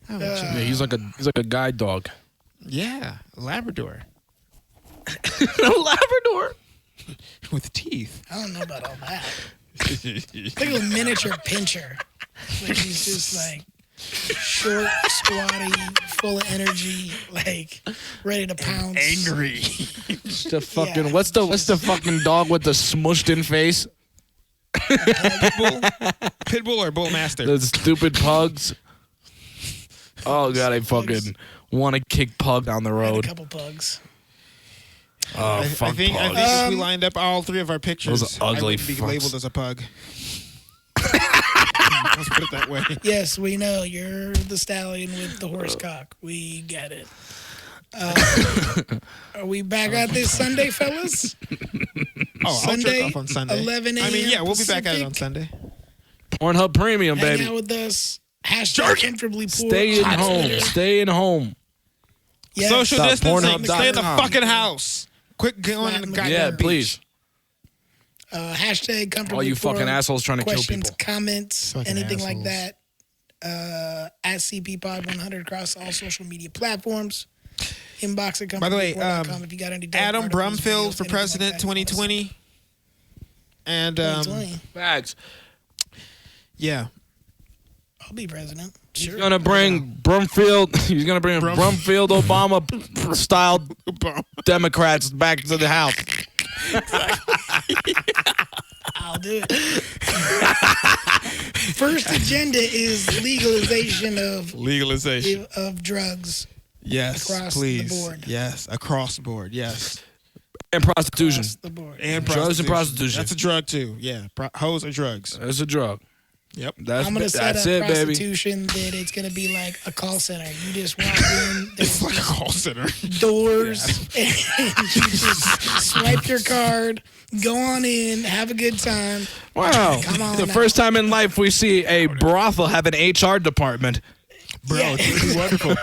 How about you? Yeah, he's like a guide dog. Yeah, Labrador Labrador. with teeth. I don't know about all that. Like a miniature pincher. Like he's just like short, squatty, full of energy, like ready to pounce. Angry. The fucking Yeah. what's the fucking dog with the smushed in face? Pitbull or Bull Master? The stupid pugs. Oh god, I fucking want to kick Pug down the I had a road. couple pugs. Oh I fuck think Pug. if we lined up all three of our pictures, Those I ugly would be fucks. labeled as a pug. Let's put it that way. Yes, we know you're the stallion with the horse cock. We get it. Are we back at this Sunday, fellas? I'll Sunday, jerk off on Sunday. 11 I mean, a.m. yeah, we'll be back at it on Pacific. Sunday. Pornhub Premium, Hang baby. out with us. Hashtag comfortably poor. Stay in on home. Twitter. Stay in home. Yes. Social Stop distancing. Pornhub.com. Stay in the fucking house. Quit going to the goddamn Yeah, beach. please. Hashtag comfortably All you poor. fucking assholes trying to kill Questions, people. comments, Fucking anything like assholes. that. At CPPod100 across all social media platforms. Inbox at By the way, comfortablypoor.com if you got any dope Adam articles, Brumfield videos, for anything president like that you wanna 2020. And see. 2020. Facts. yeah, I'll be president. Sure. He's gonna bring Brumfield. He's gonna bring Brumfield Obama style Democrats back to the House. I'll do it. First agenda is legalization of drugs. yes, Across the please, board. yes, across the board, yes, And prostitution. Across the board. and Drugs and prostitution. That's a drug too. Yeah, hoes are drugs. It's a drug. Yep. I'm gonna set that's up it, baby. prostitution that it's gonna be like a call center. You just walk in, It's there's like a call center. doors, and you just swipe your card, go on in, have a good time. Wow. Come on The now. first time in life we see a brothel have an HR department. Bro, Yeah. it's really wonderful.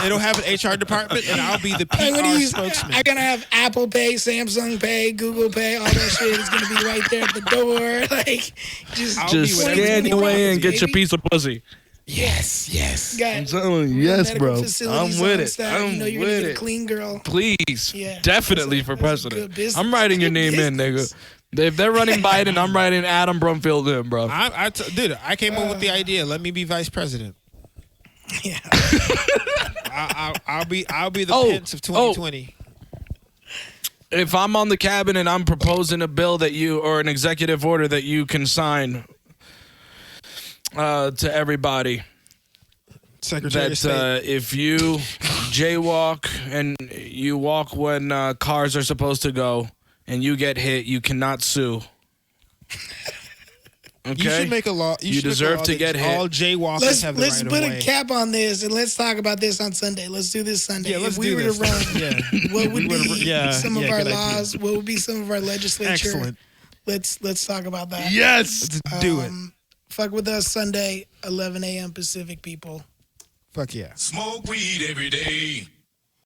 They don't have an HR department, and I'll be the PR Like, what do you- spokesman. I'm gonna have Apple Pay, Samsung Pay, Google Pay, all that shit is gonna be right there at the door. Like, just I'll Just be whatever scan you your want, way in, get your baby. piece of pussy. Yes. got I'm telling you, yes, medical bro. facilities I'm with on it. staff. I'm You know you're with gonna get a it. clean girl. Please, Yeah. definitely for That's a president. good business. I'm writing your name in, Business. nigga. If they're running Biden, I'm writing Adam Brumfield in, bro. Dude, I came up with the idea. Let me be vice president. Yeah. I'll be the Oh, Pence of 2020. If I'm on the cabinet and I'm proposing a bill that you, or an executive order that you can sign to everybody, Secretary of State. that if you jaywalk and you walk when cars are supposed to go and you get hit, you cannot sue. Okay? You should make a law. You should make a deserve law to that get hit. All jaywalkers Let's have the let's right put of a way. cap on this and let's talk about this on Sunday. Let's do this Sunday. Yeah, let's if we do were this. to run, Yeah. what would would've- be yeah, some of yeah, our good idea. laws? What would be some of our legislature? Excellent. Let's talk about that. Yes. Let's do it. Fuck with us Sunday, 11 a.m. Pacific, people. Fuck yeah. Smoke weed every day.